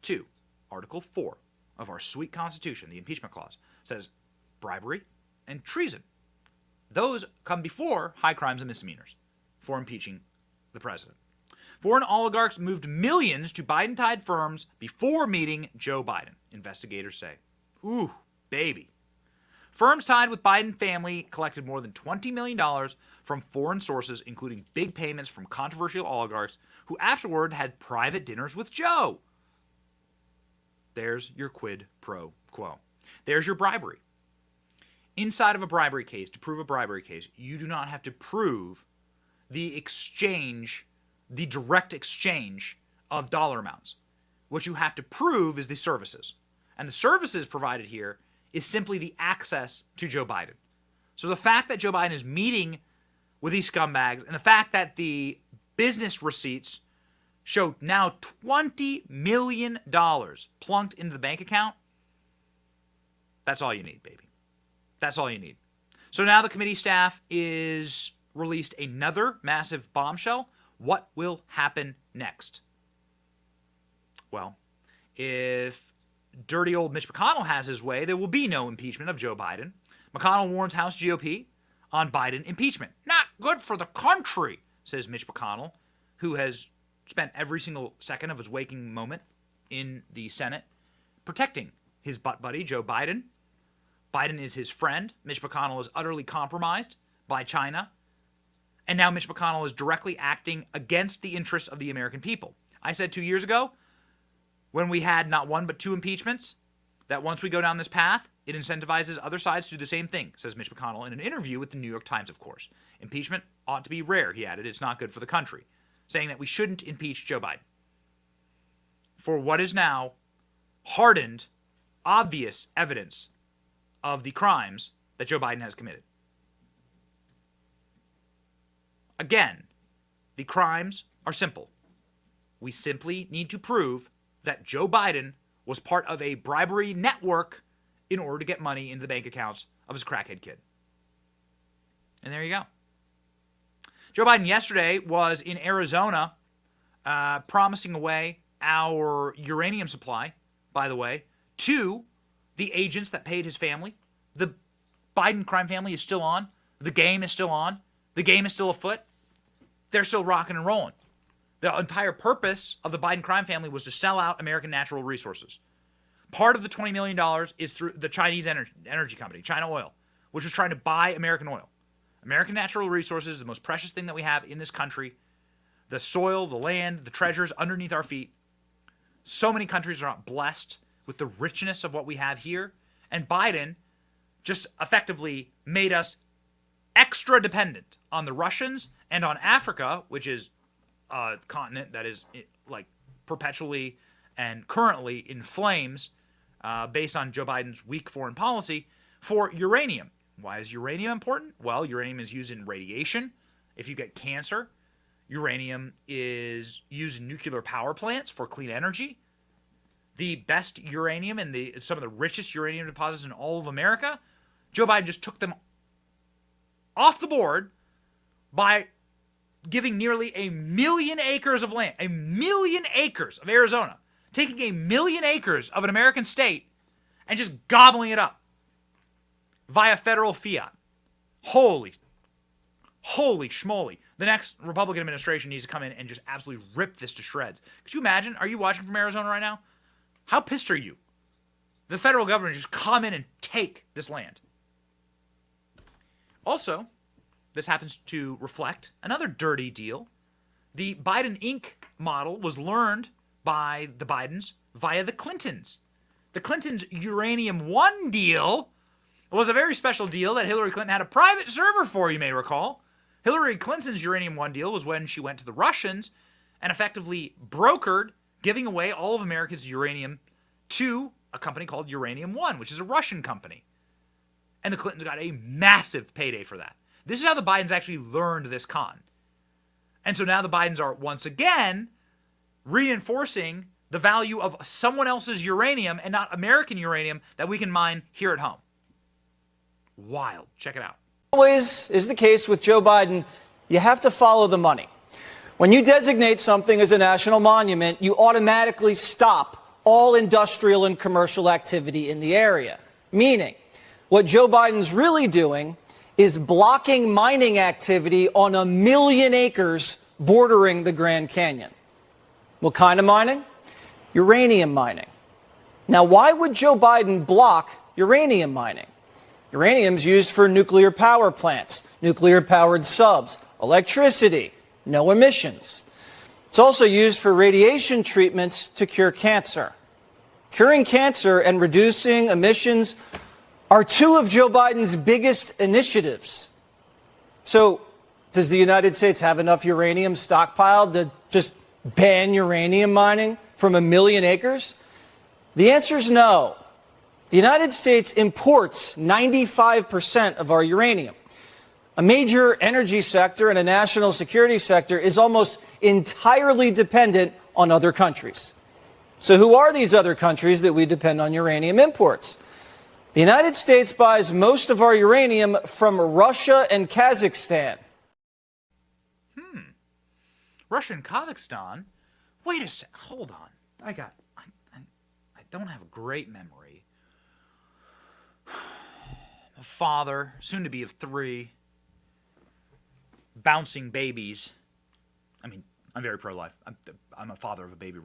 2, Article 4 of our sweet Constitution, the impeachment clause, says bribery and treason. Those come before high crimes and misdemeanors for impeaching the president. Foreign oligarchs moved millions to Biden-tied firms before meeting Joe Biden, investigators say. Ooh, baby. Firms tied with Biden family collected more than $20 million from foreign sources, including big payments from controversial oligarchs who afterward had private dinners with Joe. There's your quid pro quo. There's your bribery. Inside of a bribery case, to prove a bribery case, you do not have to prove the exchange, the direct exchange of dollar amounts. What you have to prove is the services. And the services provided here is simply the access to Joe Biden. So the fact that Joe Biden is meeting with these scumbags and the fact that the business receipts show now $20 million plunked into the bank account, that's all you need, baby. That's all you need. So now the committee staff is released another massive bombshell. What will happen next? Well, if dirty old Mitch McConnell has his way, there will be no impeachment of Joe Biden. McConnell warns House GOP on Biden impeachment. Not good for the country, says Mitch McConnell, who has spent every single second of his waking moment in the Senate protecting his butt buddy, Joe Biden. Biden is his friend. Mitch McConnell is utterly compromised by China. And now Mitch McConnell is directly acting against the interests of the American people. I said 2 years ago, when we had not one but two impeachments, that once we go down this path, it incentivizes other sides to do the same thing, says Mitch McConnell in an interview with the New York Times, of course. Impeachment ought to be rare, he added. It's not good for the country, saying that we shouldn't impeach Joe Biden for what is now hardened, obvious evidence of the crimes that Joe Biden has committed. Again, the crimes are simple. We simply need to prove that Joe Biden was part of a bribery network in order to get money into the bank accounts of his crackhead kid. And there you go. Joe Biden yesterday was in Arizona promising away our uranium supply, by the way, to the agents that paid his family. The Biden crime family is still on. The game is still on. The game is still afoot. They're still rocking and rolling. The entire purpose of the Biden crime family was to sell out American natural resources. Part of the $20 million is through the Chinese energy company, China Oil, which was trying to buy American oil. American natural resources is the most precious thing that we have in this country. The soil, the land, the treasures underneath our feet. So many countries are not blessed with the richness of what we have here. And Biden just effectively made us extra dependent on the Russians and on Africa, which is a continent that is like perpetually and currently in flames based on Joe Biden's weak foreign policy, for uranium. Why is uranium important? Well, uranium is used in radiation. If you get cancer, uranium is used in nuclear power plants for clean energy. The best uranium and some of the richest uranium deposits in all of America, Joe Biden just took them off the board by giving nearly 1 million acres of land, 1 million acres of Arizona, taking 1 million acres of an American state and just gobbling it up via federal fiat. Holy schmoly. The next Republican administration needs to come in and just absolutely rip this to shreds. Could you imagine? Are you watching from Arizona right now? How pissed are you? The federal government just come in and take this land. Also, this happens to reflect another dirty deal. The Biden Inc. model was learned by the Bidens via the Clintons. The Clintons' Uranium One deal was a very special deal that Hillary Clinton had a private server for, you may recall. Hillary Clinton's Uranium One deal was when she went to the Russians and effectively brokered giving away all of America's uranium to a company called Uranium One, which is a Russian company. And the Clintons got a massive payday for that. This is how the Bidens actually learned this con. And so now the Bidens are once again reinforcing the value of someone else's uranium and not American uranium that we can mine here at home. Wild. Check it out. Always is the case with Joe Biden, you have to follow the money. When you designate something as a national monument, you automatically stop all industrial and commercial activity in the area. Meaning, what Joe Biden's really doing is blocking mining activity on 1 million acres bordering the Grand Canyon. What kind of mining? Uranium mining. Now, why would Joe Biden block uranium mining? Uranium's used for nuclear power plants, nuclear-powered subs, electricity, no emissions. It's also used for radiation treatments to cure cancer. Curing cancer and reducing emissions are two of Joe Biden's biggest initiatives. So, does the United States have enough uranium stockpiled to just ban uranium mining from 1 million acres? The answer is no. The United States imports 95% of our uranium. A major energy sector and a national security sector is almost entirely dependent on other countries. So who are these other countries that we depend on uranium imports? The United States buys most of our uranium from Russia and Kazakhstan. Russia and Kazakhstan? Wait a sec. Hold on. I don't have a great memory. A father, soon to be of 3, bouncing babies. I mean, I'm very pro-life. I'm a father of a baby,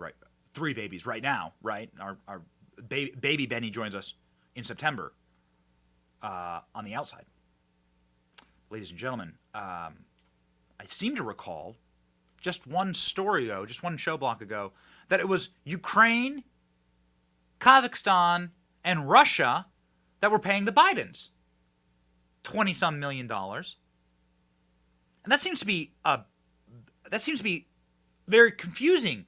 3 babies right now, right? Our baby Benny joins us in September on the outside. Ladies and gentlemen, I seem to recall just one story ago, just one show block ago, that it was Ukraine, Kazakhstan, and Russia that were paying the Bidens $20-some million. And that seems to be very confusing,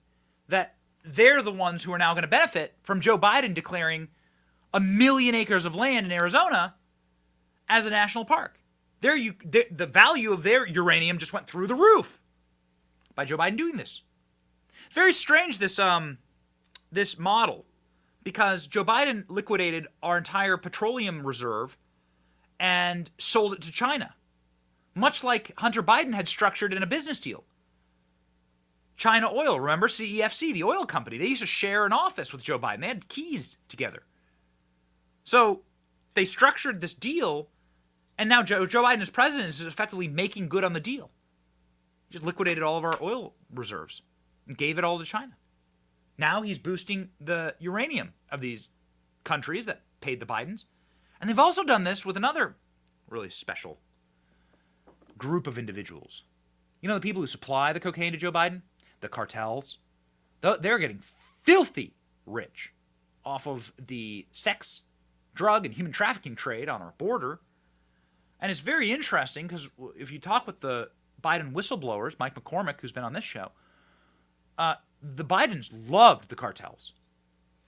that they're the ones who are now going to benefit from Joe Biden declaring 1 million acres of land in Arizona as a national park. The value of their uranium just went through the roof. by Joe Biden doing this. It's very strange, this model, because Joe Biden liquidated our entire petroleum reserve and sold it to China, much like Hunter Biden had structured in a business deal. China Oil, remember CEFC, the oil company? They used to share an office with Joe Biden. They had keys together. So they structured this deal, and now Joe Biden as president is effectively making good on the deal. He just liquidated all of our oil reserves and gave it all to China. Now he's boosting the uranium of these countries that paid the Bidens. And they've also done this with another really special group of individuals. You know, the people who supply the cocaine to Joe Biden? The cartels. They're getting filthy rich off of the sex, drug, and human trafficking trade on our border. And it's very interesting because if you talk with the Biden whistleblowers, Mike McCormick, who's been on this show, the Bidens loved the cartels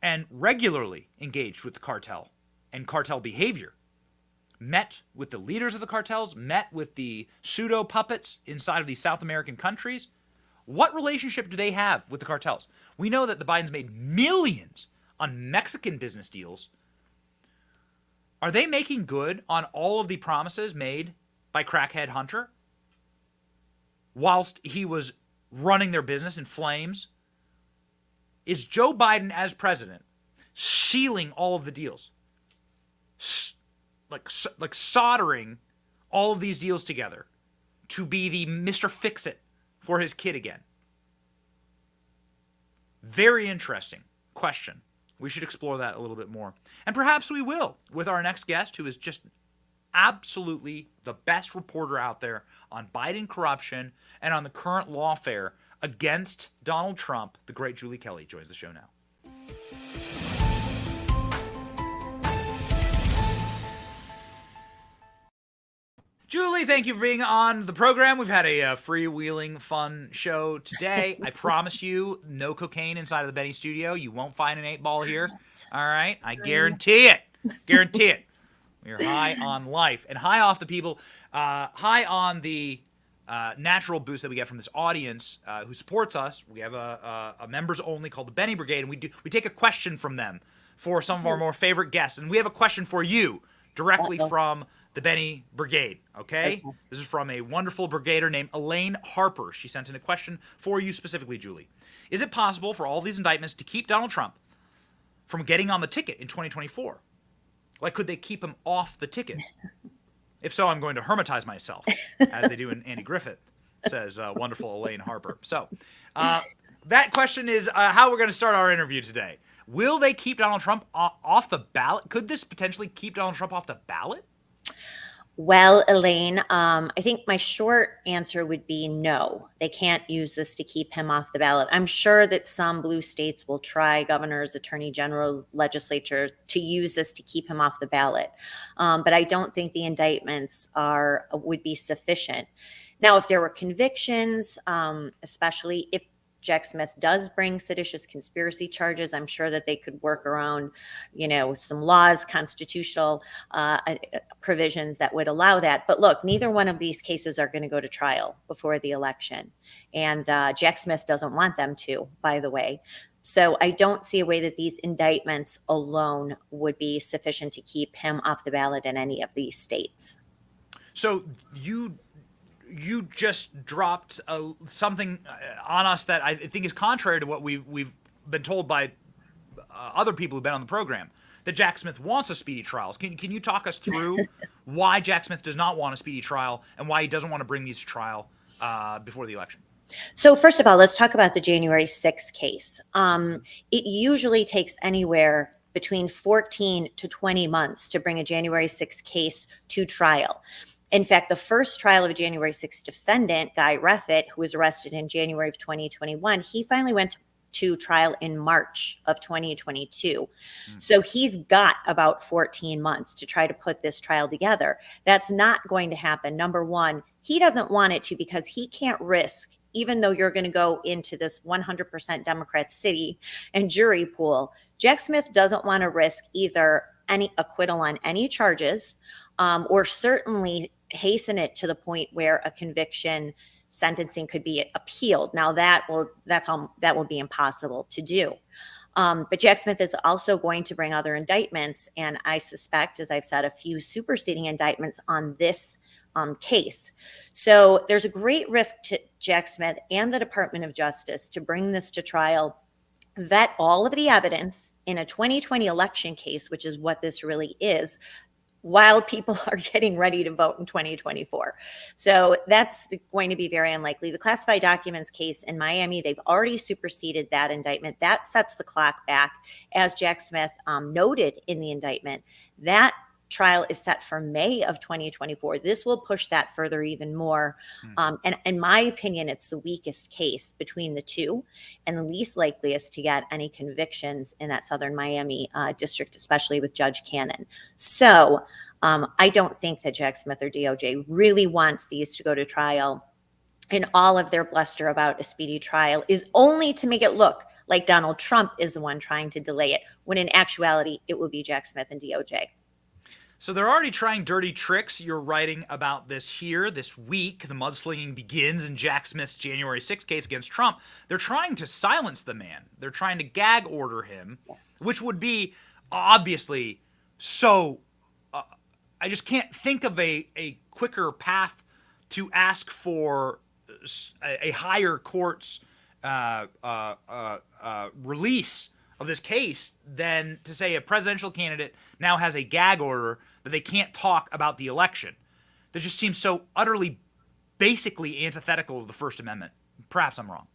and regularly engaged with the cartel and cartel behavior. Met with the leaders of the cartels, met with the pseudo puppets inside of these South American countries. What relationship do they have with the cartels? We know that the Bidens made millions on Mexican business deals. Are they making good on all of the promises made by crackhead Hunter whilst he was running their business in flames? Is Joe Biden as president sealing all of the deals? Like soldering all of these deals together to be the Mr. Fix-It for his kid again? Very interesting question. We should explore that a little bit more. And perhaps we will with our next guest, who is just absolutely the best reporter out there on Biden corruption and on the current lawfare against Donald Trump. The great Julie Kelly joins the show now. Julie, thank you for being on the program. We've had a freewheeling, fun show today. I promise you, no cocaine inside of the Benny studio. You won't find an 8-ball here. All right? I guarantee it. Guarantee it. We're high on life and high off the people, high on the natural boost that we get from this audience who supports us. We have a members only called the Benny Brigade, and we take a question from them for some of our more favorite guests. And we have a question for you directly from the Benny Brigade, okay? This is from a wonderful brigader named Elaine Harper. She sent in a question for you specifically, Julie. Is it possible for all these indictments to keep Donald Trump from getting on the ticket in 2024? Like, could they keep him off the ticket? If so, I'm going to hermitize myself, as they do in Andy Griffith, says wonderful Elaine Harper. So that question is how we're going to start our interview today. Will they keep Donald Trump off the ballot? Could this potentially keep Donald Trump off the ballot? Well, Elaine, I think my short answer would be no. They can't use this to keep him off the ballot. I'm sure that some blue states will try, governors, attorney generals, legislatures, to use this to keep him off the ballot. But I don't think the indictments would be sufficient. Now, if there were convictions, especially if Jack Smith does bring seditious conspiracy charges, I'm sure that they could work around, some laws, constitutional provisions that would allow that. But look, neither one of these cases are going to go to trial before the election. And Jack Smith doesn't want them to, by the way. So I don't see a way that these indictments alone would be sufficient to keep him off the ballot in any of these states. So you just dropped something on us that I think is contrary to what we've been told by other people who've been on the program, that Jack Smith wants a speedy trial. Can you talk us through why Jack Smith does not want a speedy trial and why he doesn't want to bring these to trial before the election? So first of all, let's talk about the January 6th case. It usually takes anywhere between 14 to 20 months to bring a January 6th case to trial. In fact, the first trial of a January 6th defendant, Guy Reffitt, who was arrested in January of 2021, he finally went to trial in March of 2022. So he's got about 14 months to try to put this trial together. That's not going to happen. Number one, he doesn't want it to because he can't risk, even though you're going to go into this 100% Democrat city and jury pool, Jack Smith doesn't want to risk either any acquittal on any charges or certainly hasten it to the point where a conviction sentencing could be appealed. Now that will be impossible to do. But Jack Smith is also going to bring other indictments, and I suspect, as I've said, a few superseding indictments on this case. So there's a great risk to Jack Smith and the Department of Justice to bring this to trial, vet all of the evidence in a 2020 election case, which is what this really is, while people are getting ready to vote in 2024. So that's going to be very unlikely. The classified documents case in Miami, they've already superseded that indictment. That sets the clock back. As Jack Smith noted in the indictment, that trial is set for May of 2024. This will push that further even more. And in my opinion, it's the weakest case between the two and the least likeliest to get any convictions in that Southern Miami district, especially with Judge Cannon. So I don't think that Jack Smith or DOJ really wants these to go to trial. And all of their bluster about a speedy trial is only to make it look like Donald Trump is the one trying to delay it, when in actuality, it will be Jack Smith and DOJ. So they're already trying dirty tricks. You're writing about this here this week. The mudslinging begins in Jack Smith's January 6th case against Trump. They're trying to silence the man. They're trying to gag order him, which would be obviously so... I just can't think of a quicker path to ask for a higher court's release of this case than to say a presidential candidate now has a gag order that they can't talk about the election. That just seems so utterly, basically antithetical to the First Amendment. Perhaps I'm wrong.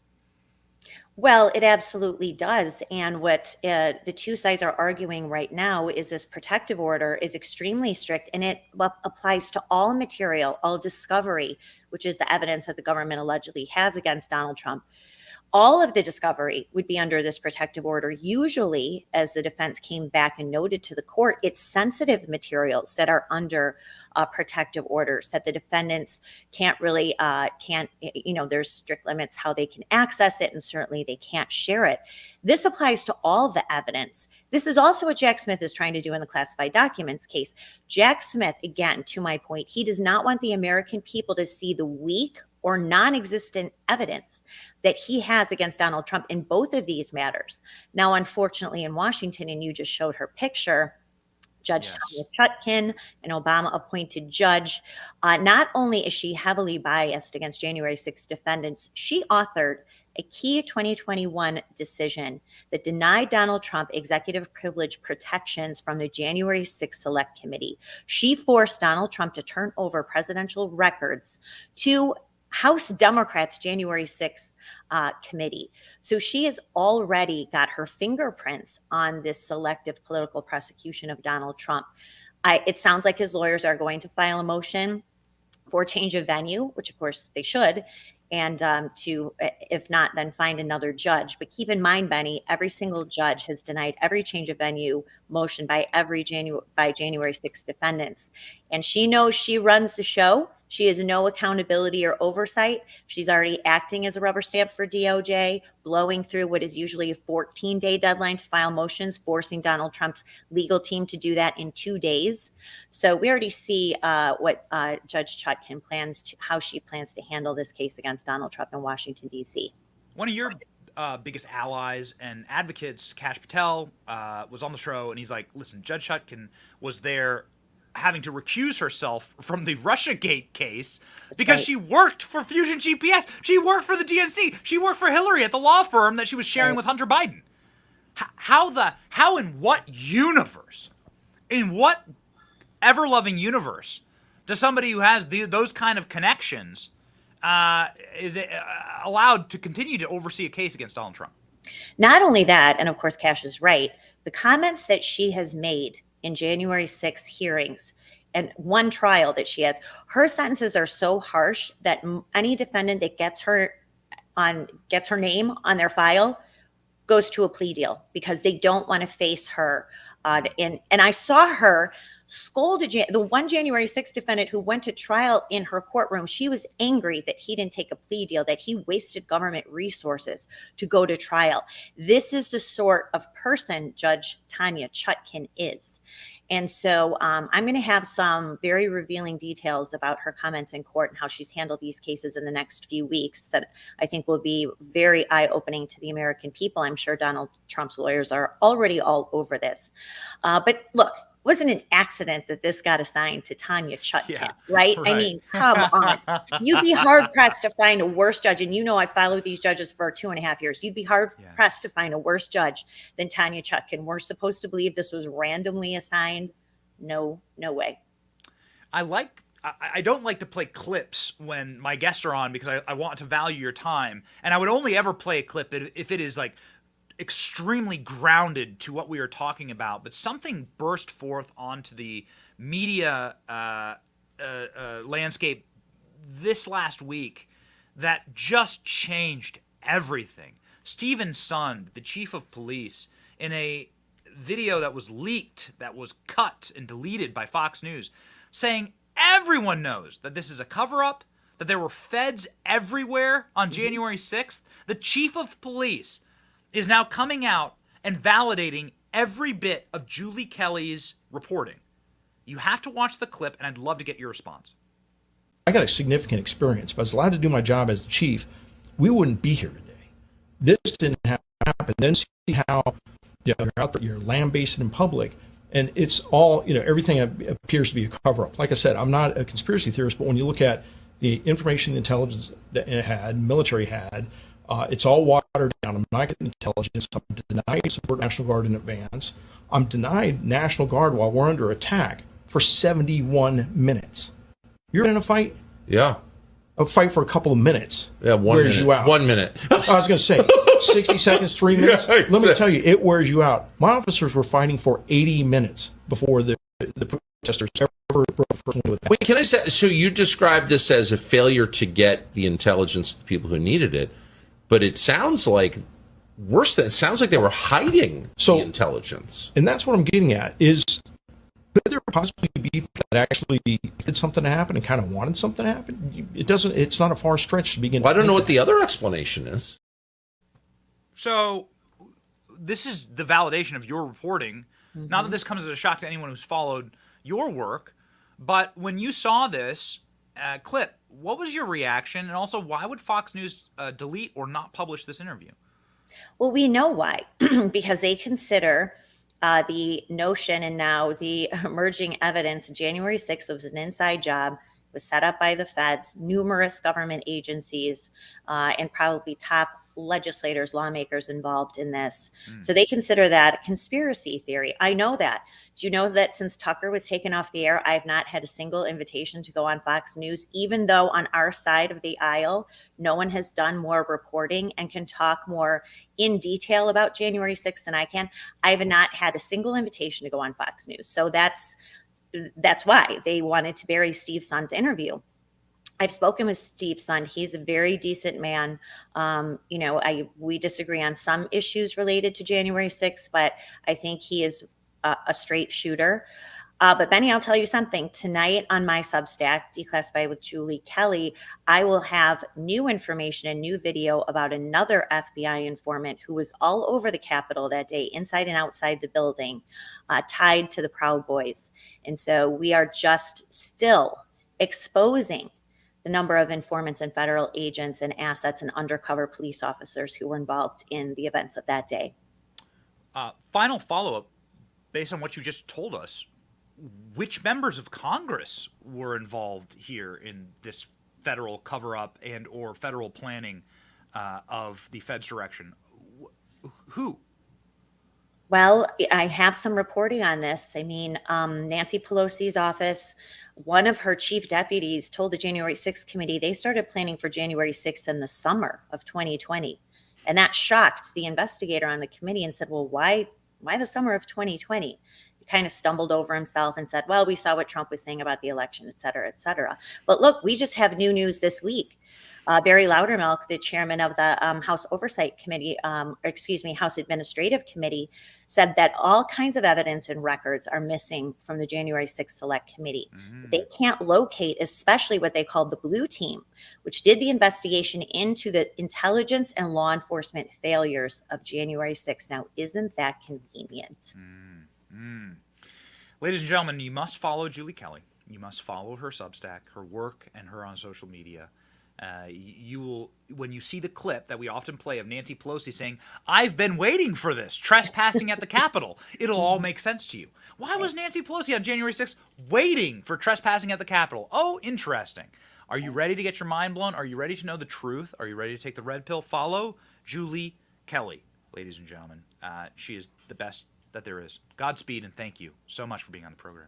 Well, it absolutely does. And what the two sides are arguing right now is this protective order is extremely strict, and it applies to all material, all discovery, which is the evidence that the government allegedly has against Donald Trump. All of the discovery would be under this protective order. Usually, as the defense came back and noted to the court, it's sensitive materials that are under protective orders that the defendants can't really, there's strict limits how they can access it, and certainly they can't share it. This applies to all the evidence. This is also what Jack Smith is trying to do in the classified documents case. Jack Smith, again, to my point, he does not want the American people to see the weak or non-existent evidence that he has against Donald Trump in both of these matters. Now, unfortunately, in Washington, and you just showed her picture, Judge Tanya Chutkan, an Obama-appointed judge, not only is she heavily biased against January 6 defendants, she authored a key 2021 decision that denied Donald Trump executive privilege protections from the January 6 Select Committee. She forced Donald Trump to turn over presidential records to House Democrats' January 6th committee. So she has already got her fingerprints on this selective political prosecution of Donald Trump. It sounds like his lawyers are going to file a motion for change of venue, which of course they should, and to, if not, then find another judge. But keep in mind, Benny, every single judge has denied every change of venue motion by January 6th defendants. And she knows she runs the show. She has no accountability or oversight. She's already acting as a rubber stamp for DOJ, blowing through what is usually a 14-day deadline to file motions, forcing Donald Trump's legal team to do that in 2 days. So we already see what Judge Chutkan how she plans to handle this case against Donald Trump in Washington, D.C. One of your biggest allies and advocates, Kash Patel, was on the show, and he's like, listen, Judge Chutkan was there having to recuse herself from the Russiagate case because she worked for Fusion GPS. She worked for the DNC. She worked for Hillary at the law firm that she was sharing with Hunter Biden. How in what universe, in what ever-loving universe, does somebody who has those kind of connections is allowed to continue to oversee a case against Donald Trump? Not only that, and of course Kash is right, the comments that she has made in January 6th hearings and one trial that she has, her sentences are so harsh that any defendant that gets her name on their file goes to a plea deal because they don't want to face her. And I saw her scolded the one January 6th defendant who went to trial in her courtroom. She was angry that he didn't take a plea deal, that he wasted government resources to go to trial. This is the sort of person Judge Tanya Chutkan is. And so I'm going to have some very revealing details about her comments in court and how she's handled these cases in the next few weeks that I think will be very eye-opening to the American people. I'm sure Donald Trump's lawyers are already all over this. But look, it wasn't an accident that this got assigned to Tanya Chutkan, right? I mean, come on. You'd be hard-pressed to find a worse judge. And you know I followed these judges for 2.5 years. You'd be hard-pressed to find a worse judge than Tanya Chutkan. We're supposed to believe this was randomly assigned. No way. I don't like to play clips when my guests are on because I want to value your time. And I would only ever play a clip if it is like extremely grounded to what we are talking about. But something burst forth onto the media landscape this last week that just changed everything. Stephen Sund, the chief of police, in a video that was leaked, that was cut and deleted by Fox News, saying everyone knows that this is a cover-up, that there were feds everywhere on January 6th. The chief of police is now coming out and validating every bit of Julie Kelly's reporting. You have to watch the clip, and I'd love to get your response. I got a significant experience. If I was allowed to do my job as the chief, we wouldn't be here today. This didn't happen. Then see how you're out there, you're lambasted in public, and it's all, everything appears to be a cover-up. Like I said, I'm not a conspiracy theorist, but when you look at the information, the intelligence that it had, military had, it's all watered down. I'm not getting intelligence. I'm denied support National Guard in advance. I'm denied National Guard while we're under attack for 71 minutes. You're in a fight? Yeah. A fight for a couple of minutes. Yeah, wears you out. 1 minute. I was going to say, 60 seconds, 3 minutes. Yeah, Let me tell you, it wears you out. My officers were fighting for 80 minutes before the protesters ever broke with that. Wait, can I say, so you described this as a failure to get the intelligence to the people who needed it, but it sounds like worse than, it sounds like they were hiding the intelligence. And that's what I'm getting at, is could there possibly be people that actually did something to happen and kind of wanted something to happen? It's not a far stretch to begin. Well, I don't know what the other explanation is. So this is the validation of your reporting. Mm-hmm. Not that this comes as a shock to anyone who's followed your work, but when you saw this clip, what was your reaction? And also, why would Fox News delete or not publish this interview? Well, we know why, because they consider the notion and now the emerging evidence, January 6th was an inside job, was set up by the feds, numerous government agencies, and probably top legislators, lawmakers involved in this. So they consider that a conspiracy theory. I know that. Do you know that since Tucker was taken off the air, I've not had a single invitation to go on Fox News, even though on our side of the aisle, no one has done more reporting and can talk more in detail about January 6th than I can. I have not had a single invitation to go on Fox News. So that's why they wanted to bury Steve Sund's interview. I've spoken with Steve Sund. He's a very decent man. We disagree on some issues related to January 6th, but I think he is a straight shooter. But Benny, I'll tell you something. Tonight on my Substack, Declassified with Julie Kelly, I will have new information and new video about another FBI informant who was all over the Capitol that day, inside and outside the building, tied to the Proud Boys. And so we are just still exposing the number of informants and federal agents and assets and undercover police officers who were involved in the events of that day. Final follow-up, based on what you just told us, which members of Congress were involved here in this federal cover-up and or federal planning of the Fed's direction? Who? Well, I have some reporting on this. I mean, Nancy Pelosi's office, one of her chief deputies told the January 6th committee they started planning for January 6th in the summer of 2020. And that shocked the investigator on the committee and said, well, why the summer of 2020? He kind of stumbled over himself and said, well, we saw what Trump was saying about the election, et cetera, et cetera. But look, we just have new news this week. Barry Loudermilk, the chairman of the House Oversight Committee, House Administrative Committee, said that all kinds of evidence and records are missing from the January 6th Select Committee. They can't locate, especially what they called the Blue Team, which did the investigation into the intelligence and law enforcement failures of January 6th. Now, isn't that convenient? Ladies and gentlemen, you must follow Julie Kelly. You must follow her Substack, her work, and her on social media. You will, when you see the clip that we often play of Nancy Pelosi saying, "I've been waiting for this, trespassing at the Capitol," it'll all make sense to you. Why was Nancy Pelosi on January 6th waiting for trespassing at the Capitol? Oh, interesting. Are you ready to get your mind blown? Are you ready to know the truth? Are you ready to take the red pill? Follow Julie Kelly, ladies and gentlemen. She is the best that there is. Godspeed, and thank you so much for being on the program.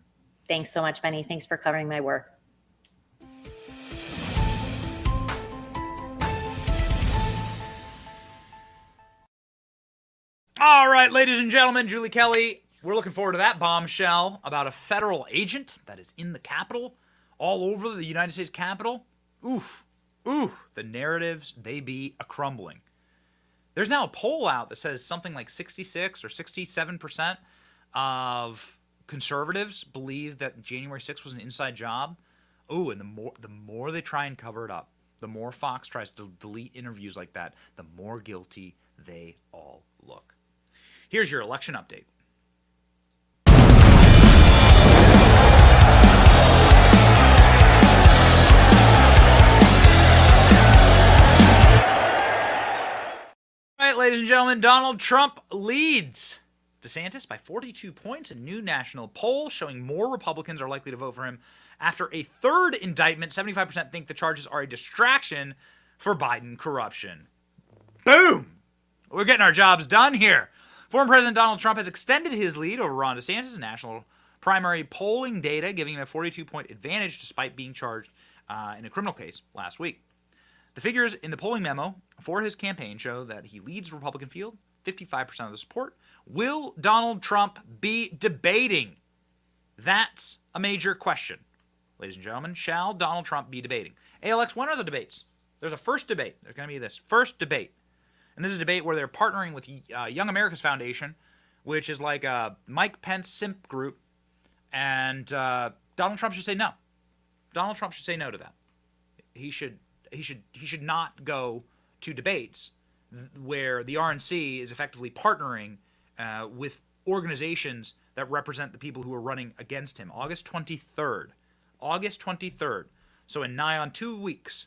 Thanks so much, Benny. Thanks for covering my work. All right, ladies and gentlemen, Julie Kelly, we're looking forward to that bombshell about a federal agent that is in the Capitol, all over the United States Capitol. Oof, the narratives, they be a-crumbling. There's now a poll out that says something like 66 or 67% of conservatives believe that January 6th was an inside job. Ooh, and the more they try and cover it up, the more Fox tries to delete interviews like that, the more guilty they all look. Here's your election update. All right, ladies and gentlemen, Donald Trump leads DeSantis by 42 points. A new national poll showing more Republicans are likely to vote for him after a third indictment. 75% think the charges are a distraction for Biden corruption. Boom! We're getting our jobs done here. Former President Donald Trump has extended his lead over Ron DeSantis in national primary polling data, giving him a 42-point advantage despite being charged in a criminal case last week. The figures in the polling memo for his campaign show that he leads the Republican field, 55% of the support. Will Donald Trump be debating? That's a major question. Ladies and gentlemen, shall Donald Trump be debating? ALX, when are the debates? There's a first debate. There's going to be this first debate. And this is a debate where they're partnering with Young America's Foundation, which is like a Mike Pence simp group. And Donald Trump should say no. Donald Trump should say no to that. He should not go to debates where the RNC is effectively partnering with organizations that represent the people who are running against him. August 23rd. So in nigh on 2 weeks,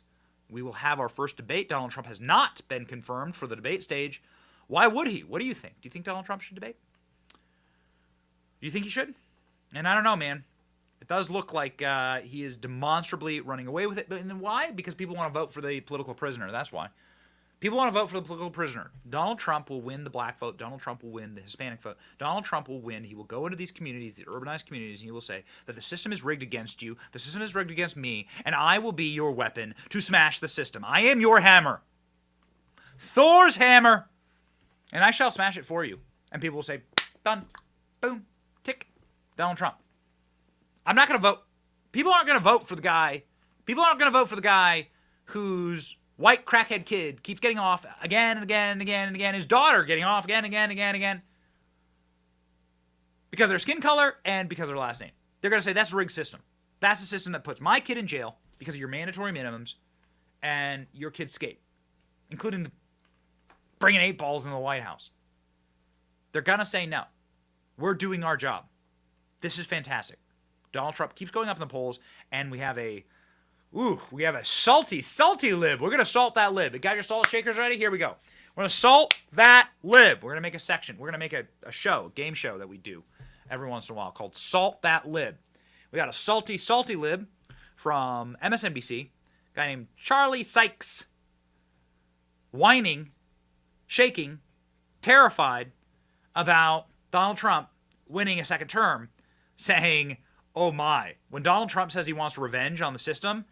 we will have our first debate. Donald Trump has not been confirmed for the debate stage. Why would he? What do you think? Do you think Donald Trump should debate? Do you think he should? And I don't know, man. It does look like he is demonstrably running away with it. And then why? Because people want to vote for the political prisoner. That's why. People want to vote for the political prisoner. Donald Trump will win the black vote. Donald Trump will win the Hispanic vote. Donald Trump will win. He will go into these communities, the urbanized communities, and he will say that the system is rigged against you, the system is rigged against me, and I will be your weapon to smash the system. I am your hammer. Thor's hammer. And I shall smash it for you. And people will say, done. Boom. Tick. Donald Trump. I'm not going to vote. People aren't going to vote for the guy. People aren't going to vote for the guy whose white crackhead kid keeps getting off again and again and again and again. His daughter getting off again and again and again and again. Because of their skin color and because of their last name. They're going to say that's a rigged system. That's a system that puts my kid in jail because of your mandatory minimums and your kid's skate. Including bringing 8 balls into the White House. They're going to say no. We're doing our job. This is fantastic. Donald Trump keeps going up in the polls, and we have a salty lib. We're going to salt that lib. You got your salt shakers ready? Here we go. We're going to salt that lib. We're going to make a section. We're going to make a show, a game show that we do every once in a while called Salt That Lib. We got a salty lib from MSNBC, a guy named Charlie Sykes, whining, shaking, terrified about Donald Trump winning a second term, saying, oh my, when Donald Trump says he wants revenge on the system,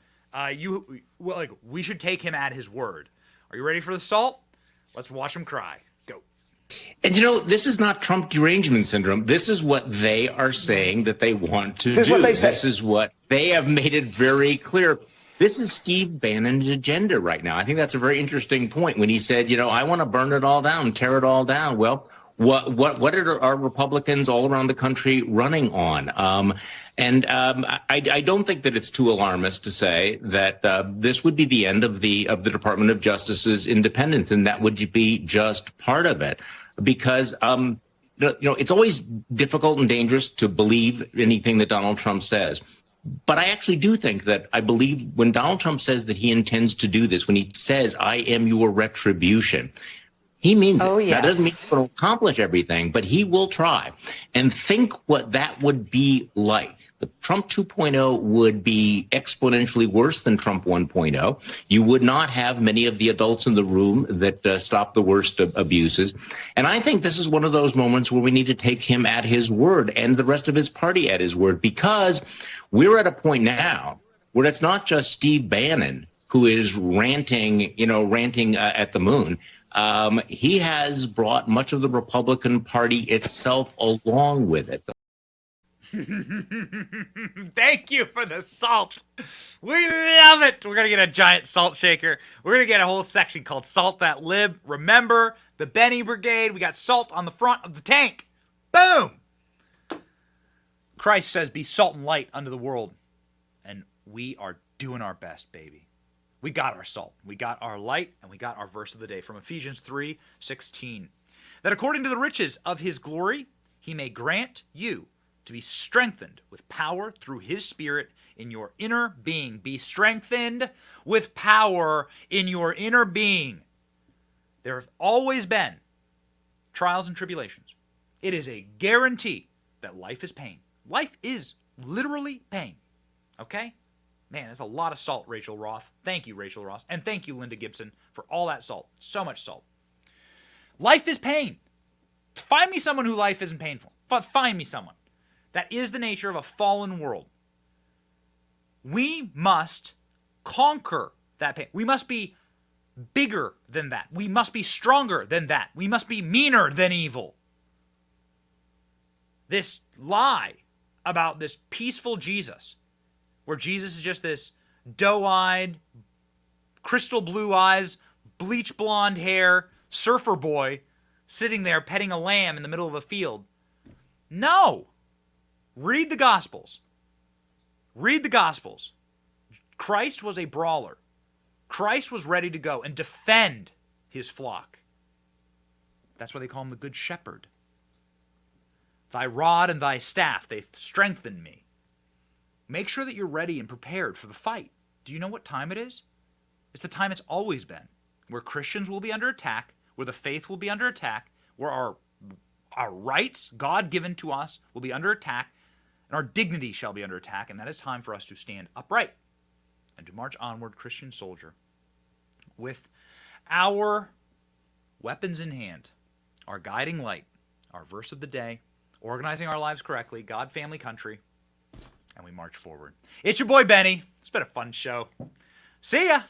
we should take him at his word. Are you ready for the salt? Let's watch him cry. Go. And this is not Trump derangement syndrome. This is what they are saying that they want to do. This is what they say. This is what they have made it very clear. This is Steve Bannon's agenda right now. I think that's a very interesting point when he said, I want to burn it all down, tear it all down. Well, what are our Republicans all around the country running on? I don't think that it's too alarmist to say that this would be the end of the Department of Justice's independence, and that would be just part of it, because it's always difficult and dangerous to believe anything that Donald Trump says. But I actually do think that I believe when Donald Trump says that he intends to do this, when he says, I am your retribution, he means it. Yes. That doesn't mean he'll accomplish everything, but he will try. And think what that would be like. The Trump 2.0 would be exponentially worse than Trump 1.0. You would not have many of the adults in the room that stop the worst abuses. And I think this is one of those moments where we need to take him at his word and the rest of his party at his word, because we're at a point now where it's not just Steve Bannon who is ranting at the moon. He has brought much of the Republican Party itself along with it. Thank you for the salt. We love it. We're going to get a giant salt shaker. We're going to get a whole section called Salt That Lib. Remember the Benny Brigade. We got salt on the front of the tank. Boom. Christ says, be salt and light unto the world. And we are doing our best, baby. We got our salt, we got our light, and we got our verse of the day from Ephesians 3:16. That according to the riches of his glory, he may grant you to be strengthened with power through his Spirit in your inner being. Be strengthened with power in your inner being. There have always been trials and tribulations. It is a guarantee that life is pain. Life is literally pain. Okay? Man, that's a lot of salt, Rachel Roth. Thank you, Rachel Roth. And thank you, Linda Gibson, for all that salt. So much salt. Life is pain. Find me someone who life isn't painful. Find me someone. That is the nature of a fallen world. We must conquer that pain. We must be bigger than that. We must be stronger than that. We must be meaner than evil. This lie about this peaceful Jesus, where Jesus is just this doe-eyed, crystal blue eyes, bleach blonde hair, surfer boy sitting there petting a lamb in the middle of a field. No. Read the Gospels. Read the Gospels. Christ was a brawler. Christ was ready to go and defend his flock. That's why they call him the Good Shepherd. Thy rod and thy staff, they strengthen me. Make sure that you're ready and prepared for the fight. Do you know what time it is? It's the time it's always been, where Christians will be under attack, where the faith will be under attack, where our rights, God given to us, will be under attack, and our dignity shall be under attack, and that is time for us to stand upright and to march onward, Christian soldier, with our weapons in hand, our guiding light, our verse of the day, organizing our lives correctly, God, family, country, and we march forward. It's your boy Benny. It's been a fun show. See ya.